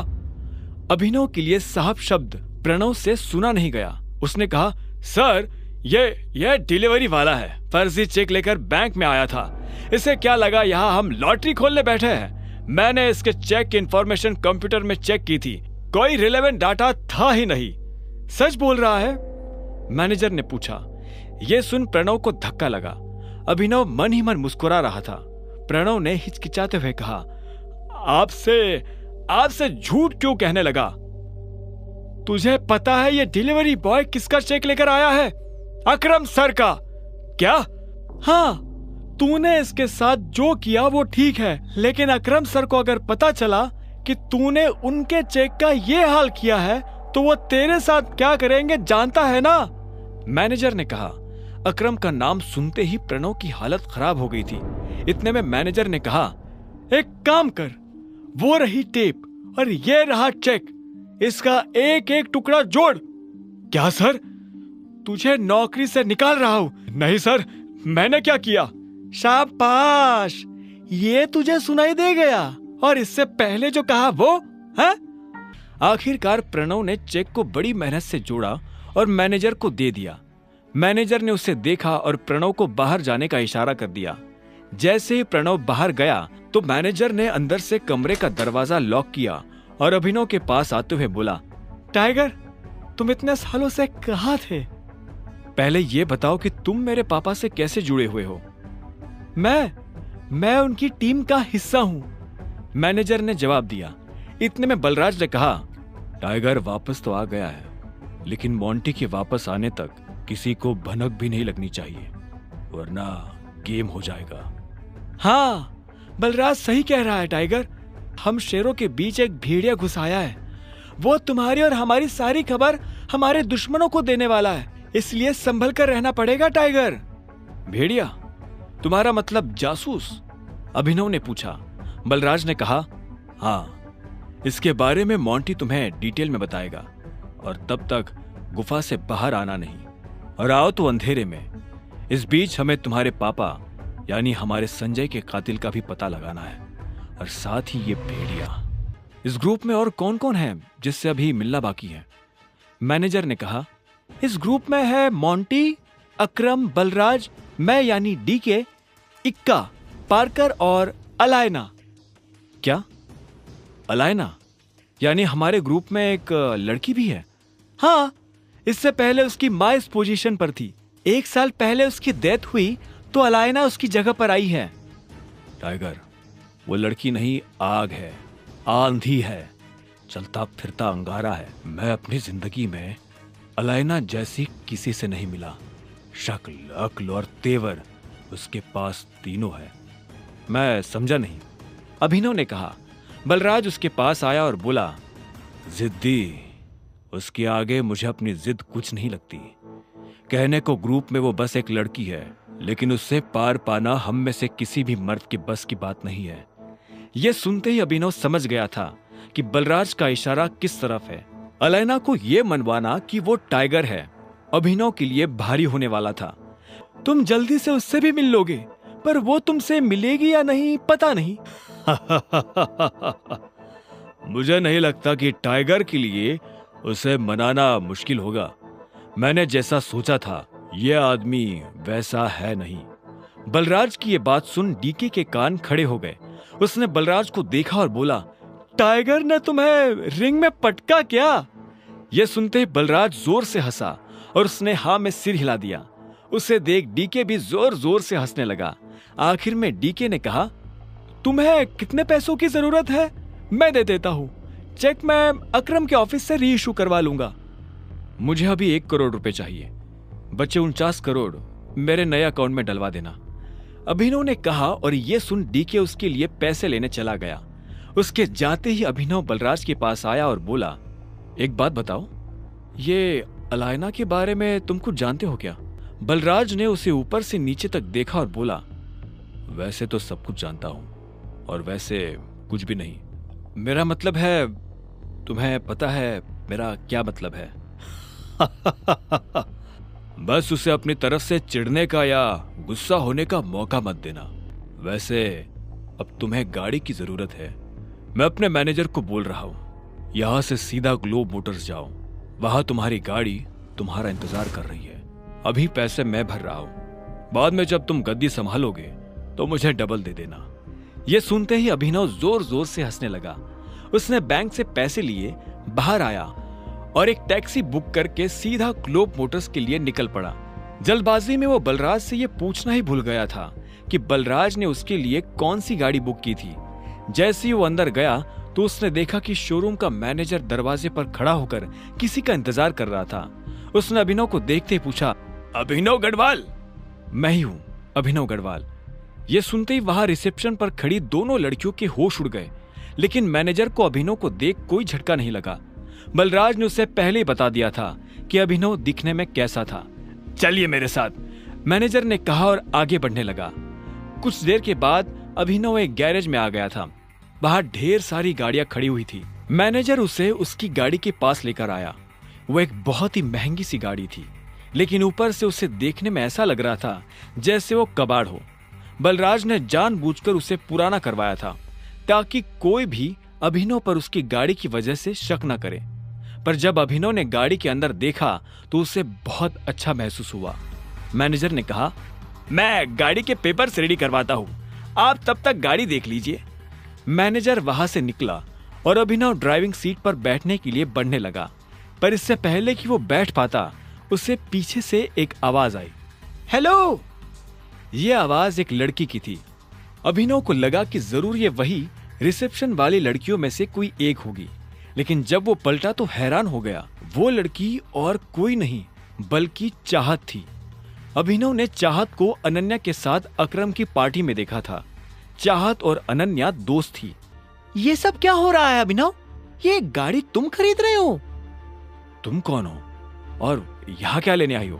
अभिनव के लिए साहब शब्द प्रणव से सुना नहीं गया। उसने कहा, सर, ये डिलीवरी वाला है, फर्जी चेक लेकर बैंक में आया था। इसे क्या लगा यहाँ हम लॉटरी खोलने बैठे हैं? मैंने इसके चेक की इंफॉर्मेशन कंप्यूटर में चेक की थी, कोई रिलेवेंट डाटा था ही नहीं। सच बोल रहा है? मैनेजर ने पूछा। यह सुन प्रणव को धक्का लगा। अभिनव मन ही मन मुस्कुरा रहा था। प्रणव ने हिचकिचाते हुए कहा, आपसे झूठ क्यों कहने लगा? तुझे पता है ये डिलीवरी बॉय किसका चेक लेकर आया है? अकरम सर का। क्या? हाँ, तूने इसके साथ जो किया वो ठीक है, लेकिन अकरम सर को अगर पता चला कि तूने उनके चेक का ये हाल किया है तो वो तेरे साथ क्या करेंगे जानता है ना? मैनेजर ने कहा। अकरम का नाम सुनते ही प्रणव की हालत खराब हो गई थी। इतने में मैनेजर ने कहा, एक काम कर, वो रही टेप और ये रहा चेक, इसका एक एक टुकड़ा जोड़। क्या सर, तुझे नौकरी से निकाल रहा हूं? नहीं सर, मैंने क्या किया? शाबाश, ये तुझे सुनाई दे गया, और इससे पहले जो कहा वो है? आखिरकार प्रणव ने चेक को बड़ी मेहनत से जोड़ा और मैनेजर को दे दिया। मैनेजर ने उसे देखा और प्रणव को बाहर जाने का इशारा कर दिया। जैसे ही प्रणव बाहर गया तो मैनेजर ने अंदर से कमरे का दरवाजा लॉक किया और अभिनव के पास आते हुए बोला, टाइगर, तुम इतने सालों से कहाँ थे? पहले ये बताओ कि तुम मेरे पापा से कैसे जुड़े हुए हो? मैं उनकी टीम का हिस्सा हूं, मैनेजर ने जवाब दिया। इतने में बलराज ने कहा, टाइगर वापस तो आ गया है, लेकिन मोंटी के वापस आने तक किसी को भनक भी नहीं लगनी चाहिए, वरना गेम हो जाएगा। हाँ, बलराज सही कह रहा है टाइगर, हम शेरों के बीच एक भेड़िया घुस आया है। वो तुम्हारी और हमारी सारी खबर हमारे दुश्मनों को देने वाला है, इसलिए संभल कर रहना पड़ेगा टाइगर। भेड़िया? तुम्हारा मतलब जासूस? अभिनव ने पूछा। बलराज ने कहा, हाँ, इसके बारे में मोंटी तुम्हें डिटेल में बताएगा, और तब तक गुफा से बाहर आना नहीं, और आओ तो अंधेरे में। इस बीच हमें तुम्हारे पापा यानी हमारे संजय के कातिल का भी पता लगाना है, और साथ ही ये भेड़िया। इस ग्रुप में और कौन कौन है जिससे अभी मिलना बाकी है? मैनेजर ने कहा, इस ग्रुप में है मोंटी, अकरम, बलराज, मैं यानी डीके, इक्का, पार्कर और अलायना। क्या? अलायना? यानी हमारे ग्रुप में एक लड़की भी है? हाँ, इससे पहले उसकी माँ इस पोजीशन पर थी। 1 साल पहले उसकी डेथ हुई तो अलायना उसकी जगह पर आई है। टाइगर, वो लड़की नहीं, आग है, आंधी है, चलता फिरता अंगारा है। मैं अपनी जिंदगी में अलायना जैसी किसी से नहीं मिला। शक्ल, अक्ल और तेवर उसके पास तीनों है। मैं समझा नहीं, अभिनव ने कहा। बलराज उसके पास आया और बोला, जिद्दी, उसके आगे मुझे अपनी जिद कुछ नहीं लगती। कहने को ग्रुप में वो बस एक लड़की है, लेकिन उससे पार पाना हम में से किसी भी मर्द के बस की बात नहीं है। यह सुनते ही अभिनव समझ गया था कि बलराज का इशारा किस तरफ है। अलायना को यह मनवाना कि वो टाइगर है अभिनव के लिए भारी होने वाला था। तुम जल्दी से उससे भी मिल लोगे, पर वो तुमसे मिलेगी या नहीं पता नहीं। मुझे नहीं लगता कि टाइगर के लिए उसे मनाना मुश्किल होगा। मैंने जैसा सोचा था, यह आदमी वैसा है नहीं। बलराज की यह बात सुन डीके के कान खड़े हो गए। उसने बलराज को देखा और बोला, टाइगर ने तुम्हें रिंग में पटका क्या? यह सुनते ही बलराज जोर से हंसा और उसने हाँ में सिर हिला दिया। उसे देख डीके भी जोर जोर से हंसने लगा। आखिर में डीके ने कहा, तुम्हें कितने पैसों की जरूरत है? मैं दे देता हूं। चेक मैं अकरम के ऑफिस से री इशू करवा लूंगा। मुझे अभी 1 करोड़ रुपए चाहिए। बचे 49 करोड़ मेरे नए अकाउंट में डलवा देना, अभिनव ने कहा। और यह सुन डीके उसके लिए पैसे लेने चला गया। उसके जाते ही अभिनव बलराज के पास आया और बोला, एक बात बताओ, ये अलायना के बारे में तुम कुछ जानते हो क्या? बलराज ने उसे ऊपर से नीचे तक देखा और बोला, वैसे तो सब कुछ जानता हूं, और वैसे कुछ भी नहीं। मेरा मतलब है, तुम्हें पता है मेरा क्या मतलब है? बस उसे अपनी तरफ से चिढ़ने का या गुस्सा होने का मौका मत देना। वैसे अब तुम्हें गाड़ी की जरूरत है। मैं अपने मैनेजर को बोल रहा हूं, यहां से सीधा ग्लोब मोटर्स जाओ। वहां तुम्हारी गाड़ी तुम्हारा इंतजार कर रही है। अभी पैसे मैं भर रहा हूं, बाद में जब तुम गद्दी संभालोगे तो मुझे डबल दे देना। यह सुनते ही अभिनव जोर जोर से हंसने लगा। उसने बैंक से पैसे लिए बाहर आया और एक टैक्सी बुक करके सीधा ग्लोब मोटर्स के लिए निकल पड़ा। जल्दबाजी में वो बलराज से यह पूछना ही भूल गया था कि बलराज ने उसके लिए कौन सी गाड़ी बुक की थी। जैसे ही वो अंदर गया तो उसने देखा कि शोरूम का मैनेजर दरवाजे पर खड़ा होकर किसी का इंतजार कर रहा था। उसने अभिनव को देखते ही पूछा, अभिनव गढ़वाल? मैं ही हूं, अभिनव गढ़वाल। यह सुनते ही वहां रिसेप्शन पर खड़ी दोनों लड़कियों के होश उड़ गए, लेकिन मैनेजर को अभिनव को देख कोई झटका नहीं लगा। बलराज ने उसे पहले ही बता दिया था कि अभिनव दिखने में कैसा था। चलिए मेरे साथ, मैनेजर ने कहा और आगे बढ़ने लगा। कुछ देर के बाद अभिनव एक गैरेज में आ गया था। बाहर ढेर सारी गाड़ियां खड़ी हुई थी। मैनेजर उसे उसकी गाड़ी के पास लेकर आया। वो एक बहुत ही महंगी सी गाड़ी थी, लेकिन ऊपर से उसे देखने में ऐसा लग रहा था जैसे वो कबाड़ हो। बलराज ने जानबूझकर उसे पुराना करवाया था ताकि कोई भी अभिनव पर उसकी गाड़ी की वजह से शक न करे। पर जब अभिनव ने गाड़ी के अंदर देखा तो उसे बहुत अच्छा महसूस हुआ। मैनेजर ने कहा, मैं गाड़ी के पेपर्स रेडी करवाता हूं, आप तब तक गाड़ी देख लीजिए। मैनेजर वहां से निकला और अभिनव ड्राइविंग सीट पर बैठने के लिए बढ़ने लगा, पर इससे पहले कि वो बैठ पाता उसे पीछे से एक आवाज आई, हेलो। यह आवाज एक लड़की की थी। अभिनव को लगा कि जरूर ये वही रिसेप्शन वाली लड़कियों में से कोई एक होगी, लेकिन जब वो पलटा तो हैरान हो गया। वो लड़की और कोई नहीं बल्कि चाहत थी। अभिनव ने चाहत को अनन्या के साथ अकरम की पार्टी में देखा था। चाहत और अनन्या दोस्त थी। ये सब क्या हो रहा है अभिनव? ये गाड़ी तुम खरीद रहे हो? तुम कौन हो और यहाँ क्या लेने आई हो?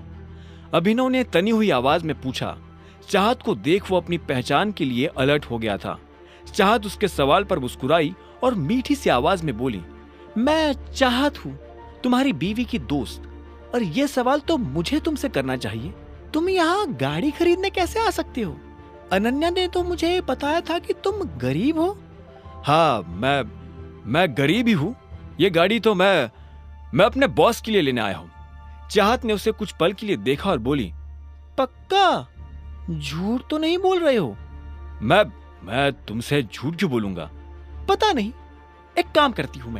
अभिनव ने तनी हुई आवाज में पूछा। चाहत को देख वो अपनी पहचान के लिए अलर्ट हो गया था। चाहत उसके सवाल पर मुस्कुराई और मीठी सी आवाज में बोली, मैं चाहत हूँ, तुम्हारी बीवी की दोस्त, और ये सवाल तो मुझे तुमसे करना चाहिए। तुम यहाँ गाड़ी खरीदने कैसे आ सकते हो? अनन्या ने तो मुझे बताया था कि तुम गरीब हो। हाँ, मैं गरीब ही हूँ। ये गाड़ी तो मैं अपने बॉस के लिए लेने आया हूँ। चाहत ने उसे कुछ पल के लिए देखा और बोली, पक्का? झूठ तो नहीं बोल रहे हो? मैं तुमसे झूठ क्यों बोलूंगा? पता नहीं, एक काम करती हूँ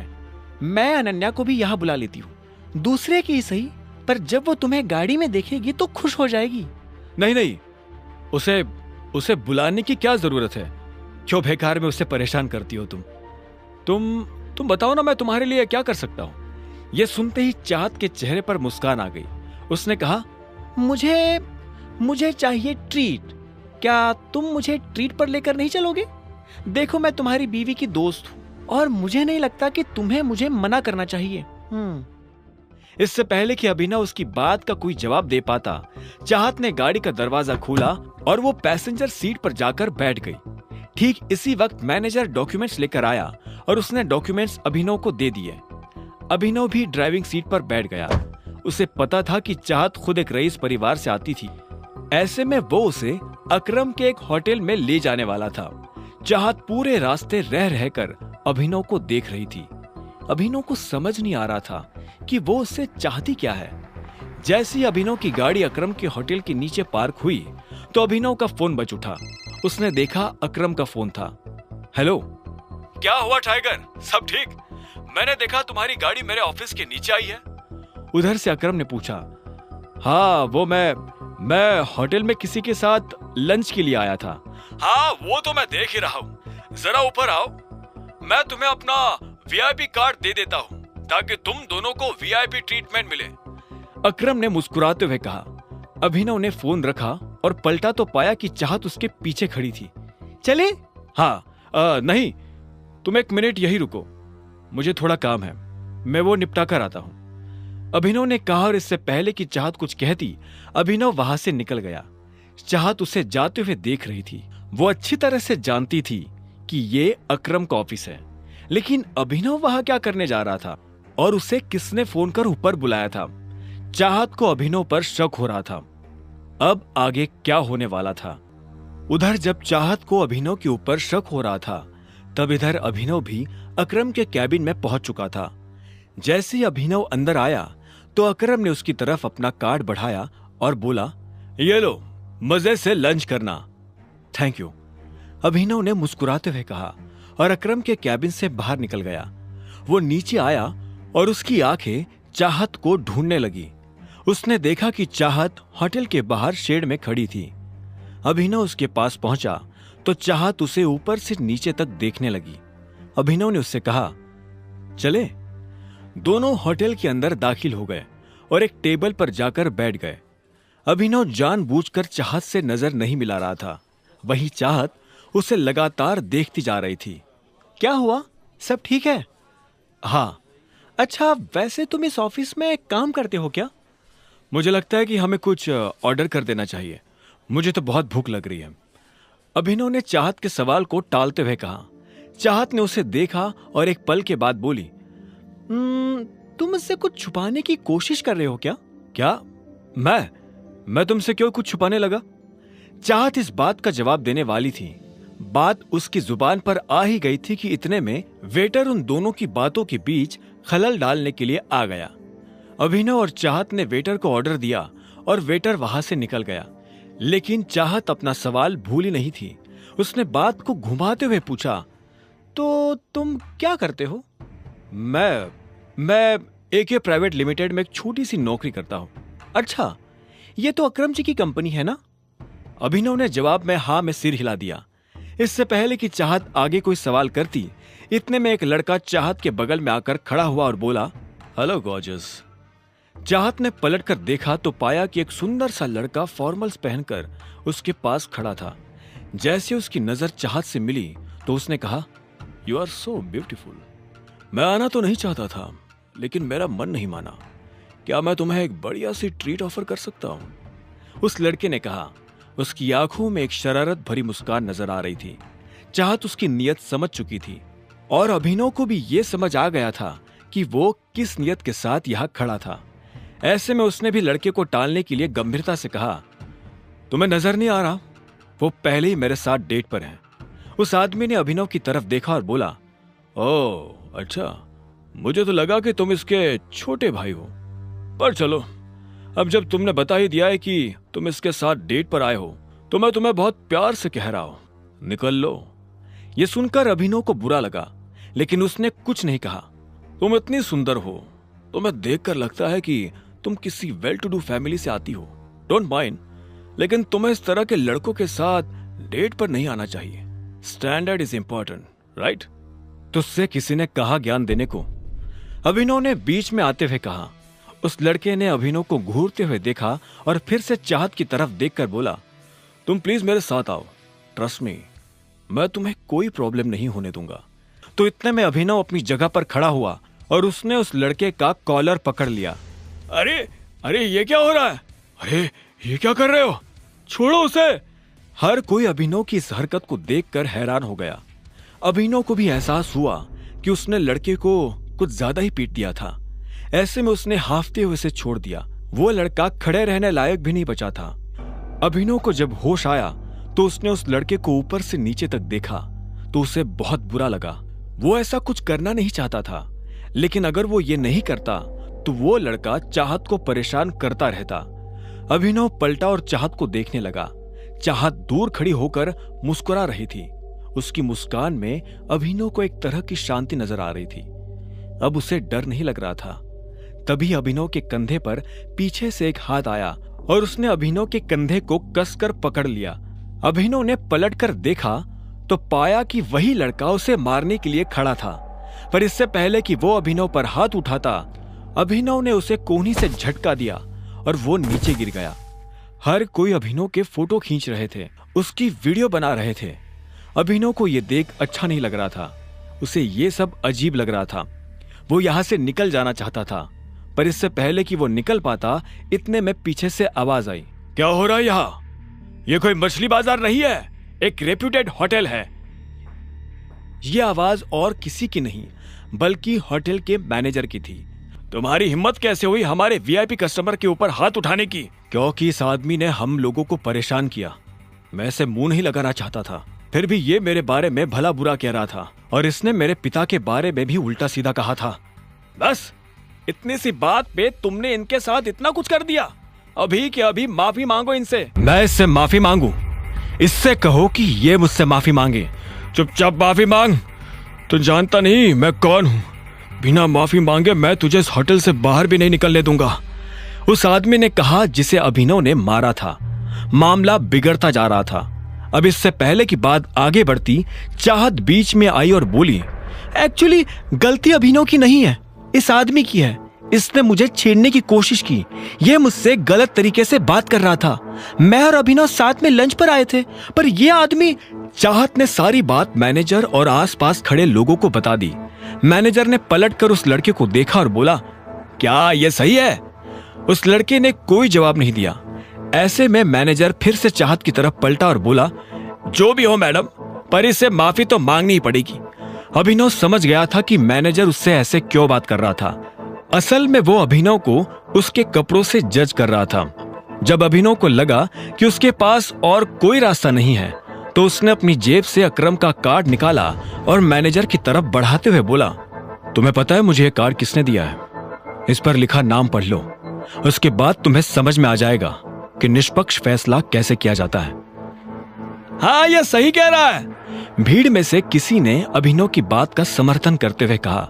मैं अनन्या को भी यहाँ बुला लेती हूँ, दूसरे की सही, पर जब वो तुम्हें गाड़ी में देखेगी तो खुश हो जाएगी। नहीं, उसे बुलाने की क्या जरूरत है? क्यों बेकार में उसे परेशान करती हो तुम बताओ ना, मैं तुम्हारे लिए क्या कर सकता हूँ? ये सुनते ही चाहत के चेहरे पर मुस्कान आ गई। उसने कहा, मुझे चाहिए ट्रीट। क्या तुम मुझे ट्रीट पर लेकर नहीं चलोगे? देखो, मैं तुम्हारी बीवी की दोस्त हूँ और मुझे नहीं लगता कि तुम्हें मुझे मना करना चाहिए। इससे पहले कि अभिनव उसकी बात का कोई जवाब दे पाता, चाहत ने गाड़ी का दरवाजा खोला और वो पैसेंजर सीट पर जाकर बैठ गई। ठीक इसी वक्त मैनेजर डॉक्यूमेंट्स लेकर आया और उसने डॉक्यूमेंट्स अभिनव को दे दिए। अभिनव भी ड्राइविंग सीट पर बैठ गया। उसे पता था कि चाहत खुद एक रईस परिवार से आती थी, ऐसे में वो उसे अकरम के एक होटल में ले जाने वाला था। चाहत पूरे रास्ते रह रहकर अभिनव को देख रही थी। अभिनव को समझ नहीं आ रहा था कि वो उससे चाहती क्या है। जैसे ही अभिनव की गाड़ी अकरम के होटल के नीचे पार्क हुई तो अभिनव का फोन बज उठा। उसने देखा अकरम का फोन था। हेलो, क्या हुआ टाइगर, सब ठीक? मैंने देखा तुम्हारी गाड़ी मेरे ऑफिस के नीचे आई है। उधर से अकरम ने पूछा। हाँ, वो मैं होटल में किसी के साथ लंच के लिए आया था। हाँ, वो तो मैं देख ही रहा हूँ। जरा ऊपर आओ, मैं तुम्हें अपना वीआईपी कार्ड दे देता हूँ ताकि तुम दोनों को वीआईपी ट्रीटमेंट मिले। अकरम ने मुस्कुराते हुए कहा। अभिनव ने फोन रखा और पलटा तो पाया कि चाहत उसके पीछे खड़ी थी। चले? हाँ, नहीं, तुम एक मिनट यही रुको, मुझे थोड़ा काम है, मैं वो निपटा कर आता हूं, अभिनव ने कहा। और इससे पहले कि चाहत कुछ कहती, अभिनव वहां से निकल गया। चाहत उसे जाते हुए देख रही थी। वो अच्छी तरह से जानती थी कि ये अकरम का ऑफिस है, लेकिन अभिनव वहां क्या करने जा रहा था और उसे किसने फोन कर ऊपर बुलाया था? चाहत को अभिनव पर शक हो रहा था। अब आगे क्या होने वाला था? उधर जब चाहत को अभिनव के ऊपर शक हो रहा था, तब इधर अभिनव भी अकरम के कैबिन में पहुंच चुका था। जैसे ही अभिनव अंदर आया तो अकरम ने उसकी तरफ अपना कार्ड बढ़ाया और बोला, ये लो, मजे से लंच करना। थैंक यू, अभिनव ने मुस्कुराते हुए कहा और अकरम के कैबिन से बाहर निकल गया। वो नीचे आया और उसकी आंखें चाहत को ढूंढने लगी। उसने देखा कि चाहत होटल के बाहर शेड में खड़ी थी। अभिनव उसके पास पहुंचा तो चाहत उसे ऊपर से नीचे तक देखने लगी। अभिनव ने उससे कहा, चले। दोनों होटल के अंदर दाखिल हो गए और एक टेबल पर जाकर बैठ गए। अभिनव जानबूझकर चाहत से नजर नहीं मिला रहा था, वहीं चाहत उसे लगातार देखती जा रही थी। क्या हुआ, सब ठीक है? हाँ। अच्छा, वैसे तुम इस ऑफिस में काम करते हो क्या? मुझे लगता है कि हमें कुछ ऑर्डर कर देना चाहिए, मुझे तो बहुत भूख लग रही है। अभिनव ने चाहत के सवाल को टालते हुए कहा। चाहत ने उसे देखा और एक पल के बाद बोली, तुम मुझसे कुछ छुपाने की कोशिश कर रहे हो क्या? क्या? मैं तुमसे क्यों कुछ छुपाने लगा? चाहत इस बात का जवाब देने वाली थी, बात उसकी जुबान पर आ ही गई थी कि इतने में वेटर उन दोनों की बातों के बीच खलल डालने के लिए आ गया। अभिनव और चाहत ने वेटर को ऑर्डर दिया और वेटर वहां से निकल गया, लेकिन चाहत अपना सवाल भूली नहीं थी। उसने बात को घुमाते हुए पूछा, तो तुम क्या करते हो? मैं एके प्राइवेट लिमिटेड में एक छोटी सी नौकरी करता हूं। अच्छा, ये तो अकरम जी की कंपनी है ना? अभिनव ने जवाब में हाँ में सिर हिला दिया। इससे पहले कि चाहत आगे कोई सवाल करती, इतने में एक लड़का चाहत के बगल में आकर खड़ा हुआ और बोला, हेलो गॉर्जियस। चाहत ने पलटकर देखा तो पाया कि एक सुंदर सा लड़का फॉर्मल्स पहनकर उसके पास खड़ा था। जैसे उसकी नजर चाहत से मिली तो उसने कहा, यू आर सो ब्यूटीफुल। मैं आना तो नहीं चाहता था, लेकिन मेरा मन नहीं माना। क्या मैं तुम्हें एक बढ़िया सी ट्रीट ऑफर कर सकता हूं? उस लड़के ने कहा। उसकी आंखों में एक शरारत भरी मुस्कान नजर आ रही थी। चाहत उसकी नीयत समझ चुकी थी और अभिनव को भी यह समझ आ गया था कि वो किस नीयत के साथ यहां खड़ा था। ऐसे में उसने भी लड़के को टालने के लिए गंभीरता से कहा, तुम्हें नजर नहीं आ रहा? वो पहले ही मेरे साथ डेट पर है। उस आदमी ने अभिनव की तरफ देखा और बोला, ओह अच्छा, मुझे तो लगा कि तुम इसके छोटे भाई हो। पर चलो, अब जब तुमने बता ही दिया है कि तुम इसके साथ डेट पर आए हो, तो मैं तुम्हें बहुत प्यार से कह रहा हूं, निकल लो। ये सुनकर अभिनव को बुरा लगा, लेकिन उसने कुछ नहीं कहा। तुम इतनी सुंदर हो, तुम्हें देखकर लगता है कि तुम किसी वेल टू डू फैमिली से आती हो। डोंट माइंड, लेकिन तुम्हें इस तरह के लड़कों के साथ डेट पर नहीं आना चाहिए। Standard is important, right? तुझसे किसी ने कहा ज्ञान देने को? अभिनव ने बीच में आते हुए कहा। उस लड़के ने अभिनव को घूरते हुए देखा और फिर से चाहत की तरफ देखकर बोला, तुम प्लीज मेरे साथ आओ, ट्रस्ट मी, मैं तुम्हें कोई प्रॉब्लम नहीं होने दूंगा। तो इतने में अभिनव अपनी जगह पर खड़ा हुआ और उसने उस लड़के का कॉलर पकड़ लिया। अरे अरे ये क्या हो रहा है? अरे ये क्या कर रहे हो? छोड़ो उसे। हर कोई अभिनव की इस हरकत को देखकर हैरान हो गया। अभिनव को भी एहसास हुआ कि उसने लड़के को कुछ ज्यादा ही पीट दिया था। ऐसे में उसने हाफते हुए उसे छोड़ दिया। वो लड़का खड़े रहने लायक भी नहीं बचा था। अभिनव को जब होश आया तो उसने उस लड़के को ऊपर से नीचे तक देखा तो उसे बहुत बुरा लगा। वो ऐसा कुछ करना नहीं चाहता था, लेकिन अगर वो ये नहीं करता तो वो लड़का चाहत को परेशान करता रहता। अभिनव पलटा और चाहत को देखने लगा। चाहत दूर खड़ी होकर मुस्कुरा रही थी। उसकी मुस्कान में अभिनव को एक तरह की शांति नजर आ रही थी। अब उसे डर नहीं लग रहा था। तभी अभिनव के कंधे पर पीछे से एक हाथ आया और उसने अभिनव के कंधे को कसकर पकड़ लिया। अभिनव ने पलटकर देखा तो पाया कि वही लड़का उसे मारने के लिए खड़ा था, पर इससे पहले कि वो अभिनव पर हाथ उठाता, अभिनव ने उसे कोहनी से झटका दिया और वो नीचे गिर गया। हर कोई अभिनव के फोटो खींच रहे थे, उसकी वीडियो बना रहे थे। अभिनव को यह देख अच्छा नहीं लग रहा था। उसे ये सब अजीब लग रहा था। वो यहां से निकल जाना चाहता था, पर इससे पहले कि वो निकल पाता, इतने में पीछे से आवाज आई। क्या हो रहा है यहाँ? ये कोई मछली बाजार नहीं है, एक रेप्यूटेड होटल है। ये आवाज और किसी की नहीं बल्कि होटल के मैनेजर की थी। तुम्हारी हिम्मत कैसे हुई हमारे वीआईपी कस्टमर के ऊपर हाथ उठाने की? क्योंकि इस आदमी ने हम लोगों को परेशान किया। मैं इसे मुंह नहीं लगाना चाहता था, फिर भी ये मेरे बारे में भला बुरा कह रहा था और इसने मेरे पिता के बारे में भी उल्टा सीधा कहा था। बस इतनी सी बात पे तुमने इनके साथ इतना कुछ कर दिया। अभी के अभी माफी मांगो इनसे। मैं इससे माफी मांगू? इससे कहो कि ये मुझसे माफी मांगे। चुपचाप माफी मांग। तू जानता नहीं मैं कौन हूं। बिना माफी मांगे मैं तुझे इस होटल से बाहर भी नहीं निकलने दूंगा, उस आदमी ने कहा जिसे अभिनव ने मारा था। मामला बिगड़ता जा रहा था। अब इससे पहले कि बात आगे बढ़ती, चाहत बीच में आई और बोली, एक्चुअली गलती अभिनव की नहीं है, इस आदमी की है। इसने मुझे छेड़ने की कोशिश की। यह मुझसे गलत तरीके से बात कर रहा था। मैं और अभिनव साथ में लंच पर आए थे, पर यह आदमी। चाहत ने सारी बात मैनेजर और आसपास खड़े लोगों को बता दी। मैनेजर ने पलटकर उस लड़के को देखा और बोला, क्या यह सही है? उस लड़के ने कोई जवाब नहीं दिया। ऐसे में मैनेजर फिर से चाहत की तरफ पलटा और बोला, जो भी हो मैडम, पर इससे माफी तो मांगनी ही पड़ेगी। अभिनव समझ गया था कि मैनेजर उससे ऐसे क्यों बात कर रहा था। असल में वो अभिनव को उसके कपड़ों से जज कर रहा था। जब अभिनव को लगा कि उसके पास और कोई रास्ता नहीं है, तो उसने अपनी जेब से अकरम का कार्ड निकाला और मैनेजर की तरफ बढ़ाते हुए बोला, तुम्हें पता है मुझे ये कार्ड किसने दिया है? इस पर लिखा नाम पढ़ लो, उसके बाद तुम्हें समझ में आ जाएगा कि निष्पक्ष फैसला कैसे किया जाता है। हाँ, यह सही कह रहा है। भीड़ में से किसी ने अभिनव की बात का समर्थन करते हुए कहा।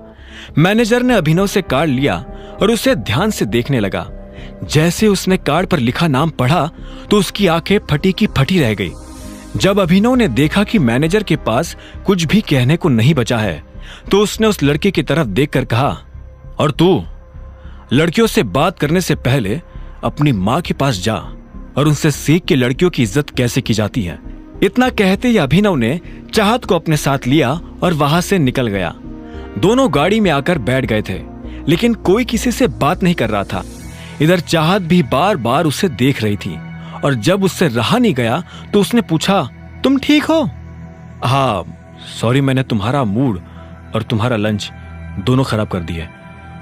मैनेजर ने अभिनव से कार्ड लिया और उसे ध्यान से देखने लगा। जैसे उसने कार्ड पर लिखा नाम पढ़ा तो उसकी आंखें फटी की फटी रह गई। जब अभिनव ने देखा कि मैनेजर के पास कुछ भी कहने को नहीं बचा है, तो उसने उस लड़के की तरफ देखकर कहा, और तू लड़कियों से बात करने से पहले अपनी माँ के पास जा और उनसे सीख के लड़कियों की इज्जत कैसे की जाती है। इतना कहते ही अभिनव ने चाहत को अपने साथ लिया और वहां से निकल गया। दोनों गाड़ी में आकर बैठ गए थे, लेकिन कोई किसी से बात नहीं कर रहा था। इधर चाहत भी बार बार उसे देख रही थी और जब उससे रहा नहीं गया तो उसने पूछा, तुम ठीक हो? हाँ सॉरी, मैंने तुम्हारा मूड और तुम्हारा लंच दोनों खराब कर दिए।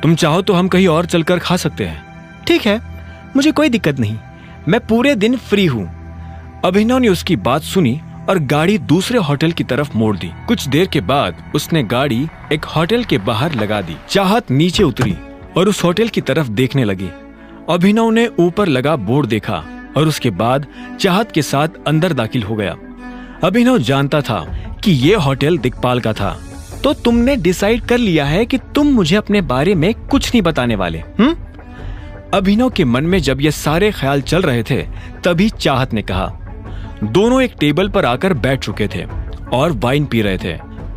तुम चाहो तो हम कहीं और चलकर खा सकते हैं। ठीक है, मुझे कोई दिक्कत नहीं, मैं पूरे दिन फ्री हूँ। अभिनव ने उसकी बात सुनी और गाड़ी दूसरे होटल की तरफ मोड़ दी। कुछ देर के बाद उसने गाड़ी एक होटल के बाहर लगा दी। चाहत नीचे उतरी और उस होटल की तरफ देखने लगी। अभिनव ने ऊपर लगा बोर्ड देखा और उसके बाद चाहत के साथ अंदर दाखिल हो गया। अभिनव जानता था कि यह होटल दिक्पाल का था। तो तुमने डिसाइड कर लिया है कि तुम मुझे अपने बारे में कुछ नहीं बताने वाले? अभिनव के मन में जब ये सारे ख्याल चल रहे थे तभी चाहत ने कहा। दोनों एक टेबल पर आकर बैठ चुके थे और वाइन पी रहे थे।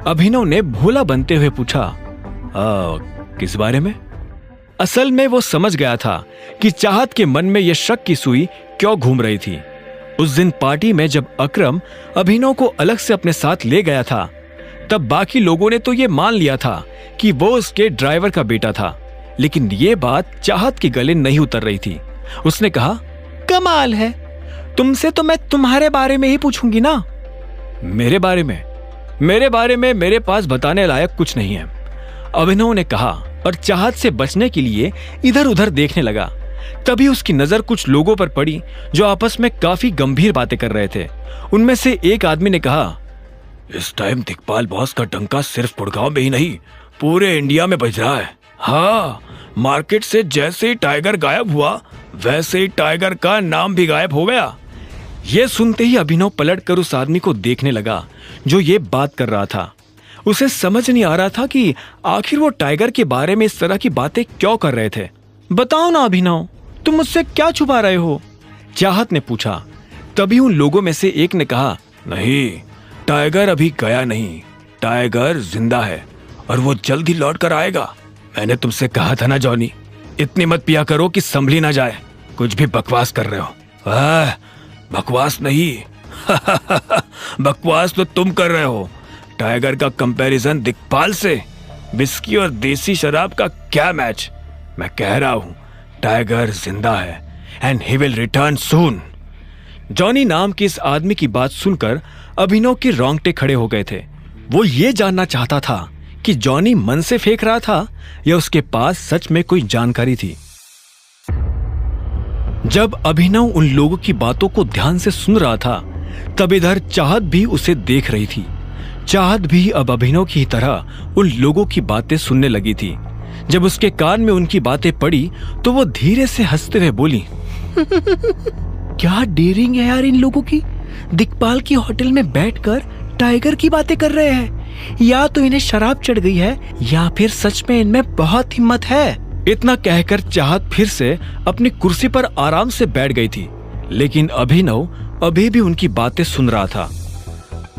अभिनव ने भोला बनते हुए पूछा, किस बारे में? असल में वो समझ गया था कि चाहत के मन में यह शक की सुई क्यों घूम रही थी। उस दिन पार्टी में जब अकरम अभिनव को अलग से अपने साथ ले गया था तब बाकी लोगों ने तो ये मान लिया था कि वो उसके ड्राइवर का बेटा था, लेकिन ये बात चाहत के गले नहीं उतर रही थी। उसने कहा, कमाल है, तुमसे तो मैं तुम्हारे बारे में ही पूछूंगी ना। मेरे बारे में मेरे पास बताने लायक कुछ नहीं है, अभिनव ने कहा और चाहत से बचने के लिए इधर उधर देखने लगा। तभी उसकी नजर कुछ लोगों पर पड़ी जो आपस में काफी गंभीर बातें कर रहे थे। उनमें से एक आदमी ने कहा, इस टाइम दिक्पाल बॉस का डंका सिर्फ गुड़गांव में ही नहीं पूरे इंडिया में बज रहा है। हाँ, मार्केट से जैसे ही टाइगर गायब हुआ वैसे ही टाइगर का नाम भी गायब हो गया। यह सुनते ही अभिनव पलटकर उस आदमी को देखने लगा जो ये बात कर रहा था। उसे समझ नहीं आ रहा था कि आखिर वो टाइगर के बारे में इस तरह की बातें क्यों कर रहे थे। बताओ ना अभिनव, तुम मुझसे क्या छुपा रहे हो? चाहत ने पूछा। तभी उन लोगों में से एक ने कहा, नहीं, टाइगर अभी गया नहीं, टाइगर जिंदा है और वो जल्द ही लौट कर आएगा। मैंने तुमसे कहा था ना जॉनी, इतनी मत पिया करो कि संभली ना जाए। कुछ भी बकवास कर रहे हो। बकवास नहीं बकवास तो तुम कर रहे हो। टाइगर का कंपैरिजन दिक्पाल से? विस्की और देसी शराब का क्या मैच? मैं कह रहा हूं टाइगर जिंदा है and he will return soon. Johnny नाम के इस आदमी की बात सुनकर अभिनव के रोंगटे खड़े हो गए थे। वो ये जानना चाहता था कि जॉनी मन से फेंक रहा था या उसके पास सच में कोई जानकारी थी। जब अभिनव उन लोगों की बातों को ध्यान से सुन रहा था तब इधर चाहत भी उसे देख रही थी। चाहत भी अब अभिनव की तरह उन लोगों की बातें सुनने लगी थी। जब उसके कान में उनकी बातें पड़ी तो वो धीरे से हंसते हुए बोली, क्या डेयरिंग है यार इन लोगों की। दिक्पाल की होटल में बैठकर टाइगर की बातें कर रहे हैं। या तो इन्हें शराब चढ़ गई है या फिर सच में इनमें बहुत हिम्मत है। इतना कहकर चाहत फिर से अपनी कुर्सी पर आराम से बैठ गई थी, लेकिन अभिनव अभी भी उनकी बातें सुन रहा था।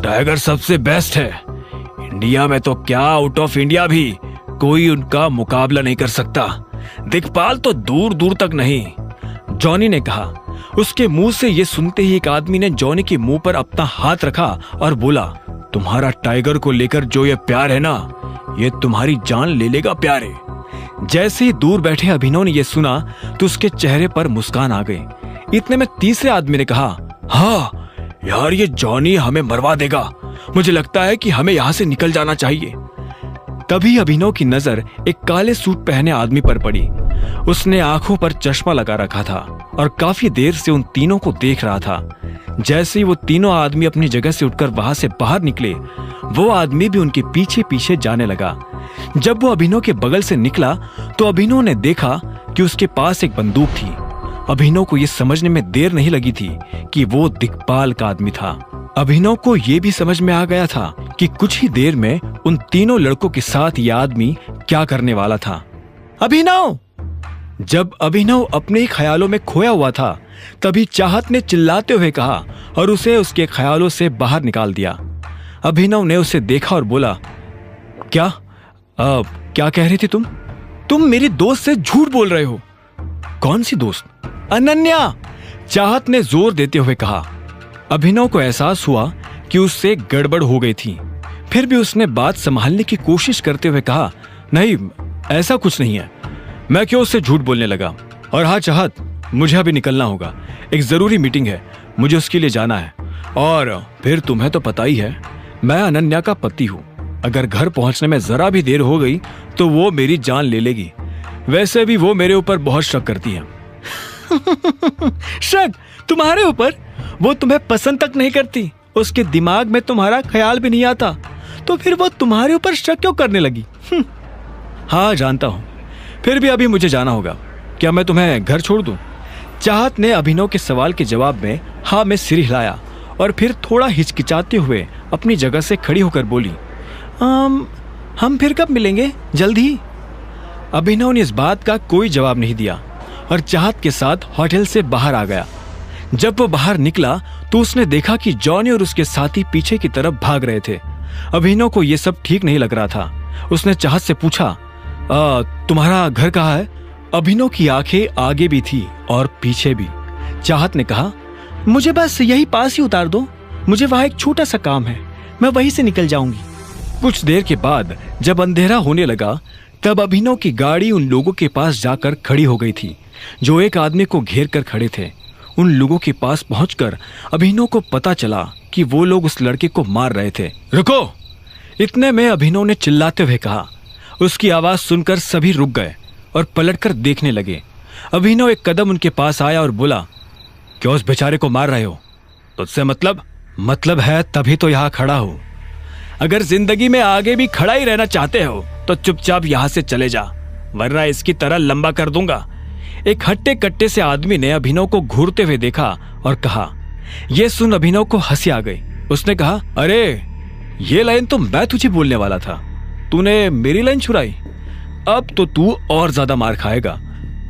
टाइगर सबसे बेस्ट है, इंडिया में तो क्या आउट ऑफ इंडिया भी कोई उनका मुकाबला नहीं कर सकता। दिक्पाल तो दूर दूर तक नहीं, जॉनी ने कहा। उसके मुंह से ये सुनते ही एक आदमी ने जॉनी के मुंह पर अपना हाथ रखा और बोला, तुम्हारा टाइगर को लेकर जो ये प्यार है ना, ये तुम्हारी जान ले लेगा प्यारे। जैसे ही दूर बैठे अभिनव ने यह सुना तो उसके चेहरे पर मुस्कान आ गई। इतने में तीसरे आदमी ने कहा, हाँ यार ये जॉनी हमें मरवा देगा, मुझे लगता है कि हमें यहाँ से निकल जाना चाहिए। तभी अभिनव की नजर एक काले सूट पहने आदमी पर पड़ी। उसने आंखों पर चश्मा लगा रखा था और काफी देर से उन तीनों को देख रहा था। जैसे ही वो तीनों आदमी अपनी जगह से उठकर वहां से बाहर निकले, वो आदमी भी उनके पीछे पीछे जाने लगा। जब वो अभिनव के बगल से निकला तो अभिनव ने देखा कि उसके पास एक बंदूक थी। अभिनव को यह समझने में देर नहीं लगी थी कि वो दिक्पाल का आदमी था। अभिनव को यह भी समझ में आ गया था कि कुछ ही देर में उन तीनों लड़कों के साथ यह आदमी क्या करने वाला था। अभिनव! जब अभिनव अपने ख्यालों में खोया हुआ था तभी चाहत ने चिल्लाते हुए कहा और उसे उसके ख्यालों से बाहर निकाल दिया। अभिनव ने उसे देखा और बोला, क्या कह रही थी तुम मेरी दोस्त से झूठ बोल रहे हो। कौन सी दोस्त? अनन्या! चाहत ने जोर देते हुए कहा। अभिनव को एहसास हुआ कि उससे गड़बड़ हो गई थी, फिर भी उसने बात संभालने की कोशिश करते हुए कहा, नहीं ऐसा कुछ नहीं है, मैं क्यों उससे झूठ बोलने लगा। और हाँ चाहत, मुझे अभी निकलना होगा, एक जरूरी मीटिंग है, मुझे उसके लिए जाना है। और फिर तुम्हें तो पता ही है मैं अनन्या का पति हूँ, अगर घर पहुंचने में जरा भी देर हो गई तो वो मेरी जान ले लेगी। वैसे भी वो मेरे ऊपर बहुत शक करती है। शक तुम्हारे ऊपर? वो तुम्हें पसंद तक नहीं करती, उसके दिमाग में तुम्हारा ख्याल भी नहीं आता, तो फिर वो तुम्हारे ऊपर शक क्यों करने लगी? हाँ जानता हूं, फिर भी अभी मुझे जाना होगा। क्या मैं तुम्हें घर छोड़ दूं? चाहत ने अभिनव के सवाल के जवाब में हाँ में सिर हिलाया और फिर थोड़ा हिचकिचाते हुए अपनी जगह से खड़ी होकर बोली, हम फिर कब मिलेंगे? जल्द ही। अभिनव ने इस बात का कोई जवाब नहीं दिया और चाहत के साथ होटल से बाहर आ गया। जब वो बाहर निकला तो उसने देखा कि जॉनी और उसके साथी पीछे की तरफ भाग रहे थे। अभिनव को यह सब ठीक नहीं लग रहा था। उसने चाहत से पूछा, तुम्हारा घर कहाँ है? अभिनव की आंखें आगे भी थी और पीछे भी। चाहत ने कहा, मुझे बस यही पास ही उतार दो, मुझे वहां एक छोटा सा काम है, मैं वहीं से निकल जाऊंगी। कुछ देर के बाद जब अंधेरा होने लगा तब अभिनव की गाड़ी उन लोगों के पास जाकर खड़ी हो गई थी जो एक आदमी को घेर कर खड़े थे। उन लोगों के पास पहुंचकर अभिनव को पता चला कि वो लोग उस लड़के को मार रहे थे। रुको! इतने में अभिनव ने चिल्लाते हुए कहा। उसकी आवाज सुनकर सभी रुक गए और पलटकर देखने लगे। अभिनव एक कदम उनके पास आया और बोला, क्यों उस बेचारे को मार रहे हो? तुझसे मतलब है तभी तो यहाँ खड़ा हो। अगर जिंदगी में आगे भी खड़ा ही रहना चाहते हो तो चुपचाप यहाँ से चले जा, वरना इसकी तरह लंबा कर दूंगा। एक हट्टे कट्टे से आदमी ने अभिनव को घूरते हुए देखा और कहा। यह सुन अभिनव को हंसी आ गई। उसने कहा, अरे ये लाइन तो मैं तुझे बोलने वाला था, तूने मेरी लाइन छुड़ाई, अब तो तू और ज्यादा मार खाएगा।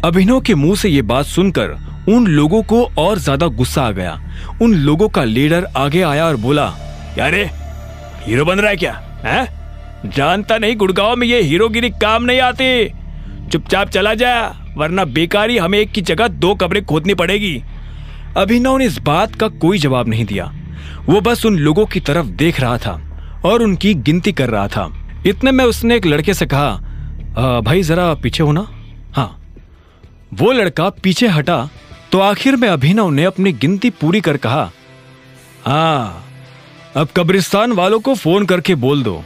अभिनव के मुंह से ये बात सुनकर उन लोगों को और ज्यादा गुस्सा आ गया। उन लोगों का लीडर आगे आया और बोला, यारे हीरो बन रहा है क्या? है? जानता नहीं गुड़गांव में ये हीरोगिरी काम नहीं आती। चुपचाप चला जा, वरना बेकारी हमें एक की जगह 2 कब्रें खोदनी पड़ेगी। अभिनव ने इस बात का कोई जवाब नहीं दिया। वो बस उन लोगों की तरफ देख रहा था और उनकी गिनती कर रहा था। इतने में उसने एक लड़के से कहा, भाई जरा पीछे हो ना। हाँ। वो लड़का पीछे हटा तो आखिर में अभिनव ने अपनी गिनती पूरी कर कहा, हाँ अब कब्रिस्तान वालों को फोन करके बोल दो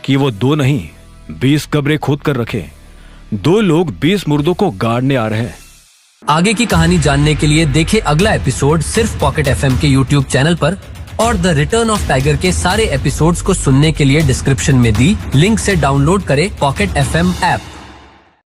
कि वो 2 नहीं 20 कब्रें खोद कर रखे। 2 लोग 20 मुर्दों को गाड़ने आ रहे हैं। आगे की कहानी जानने के लिए देखें अगला एपिसोड सिर्फ पॉकेट FM के YouTube चैनल पर, और द रिटर्न ऑफ टाइगर के सारे एपिसोड्स को सुनने के लिए डिस्क्रिप्शन में दी लिंक से डाउनलोड करें पॉकेट FM ऐप।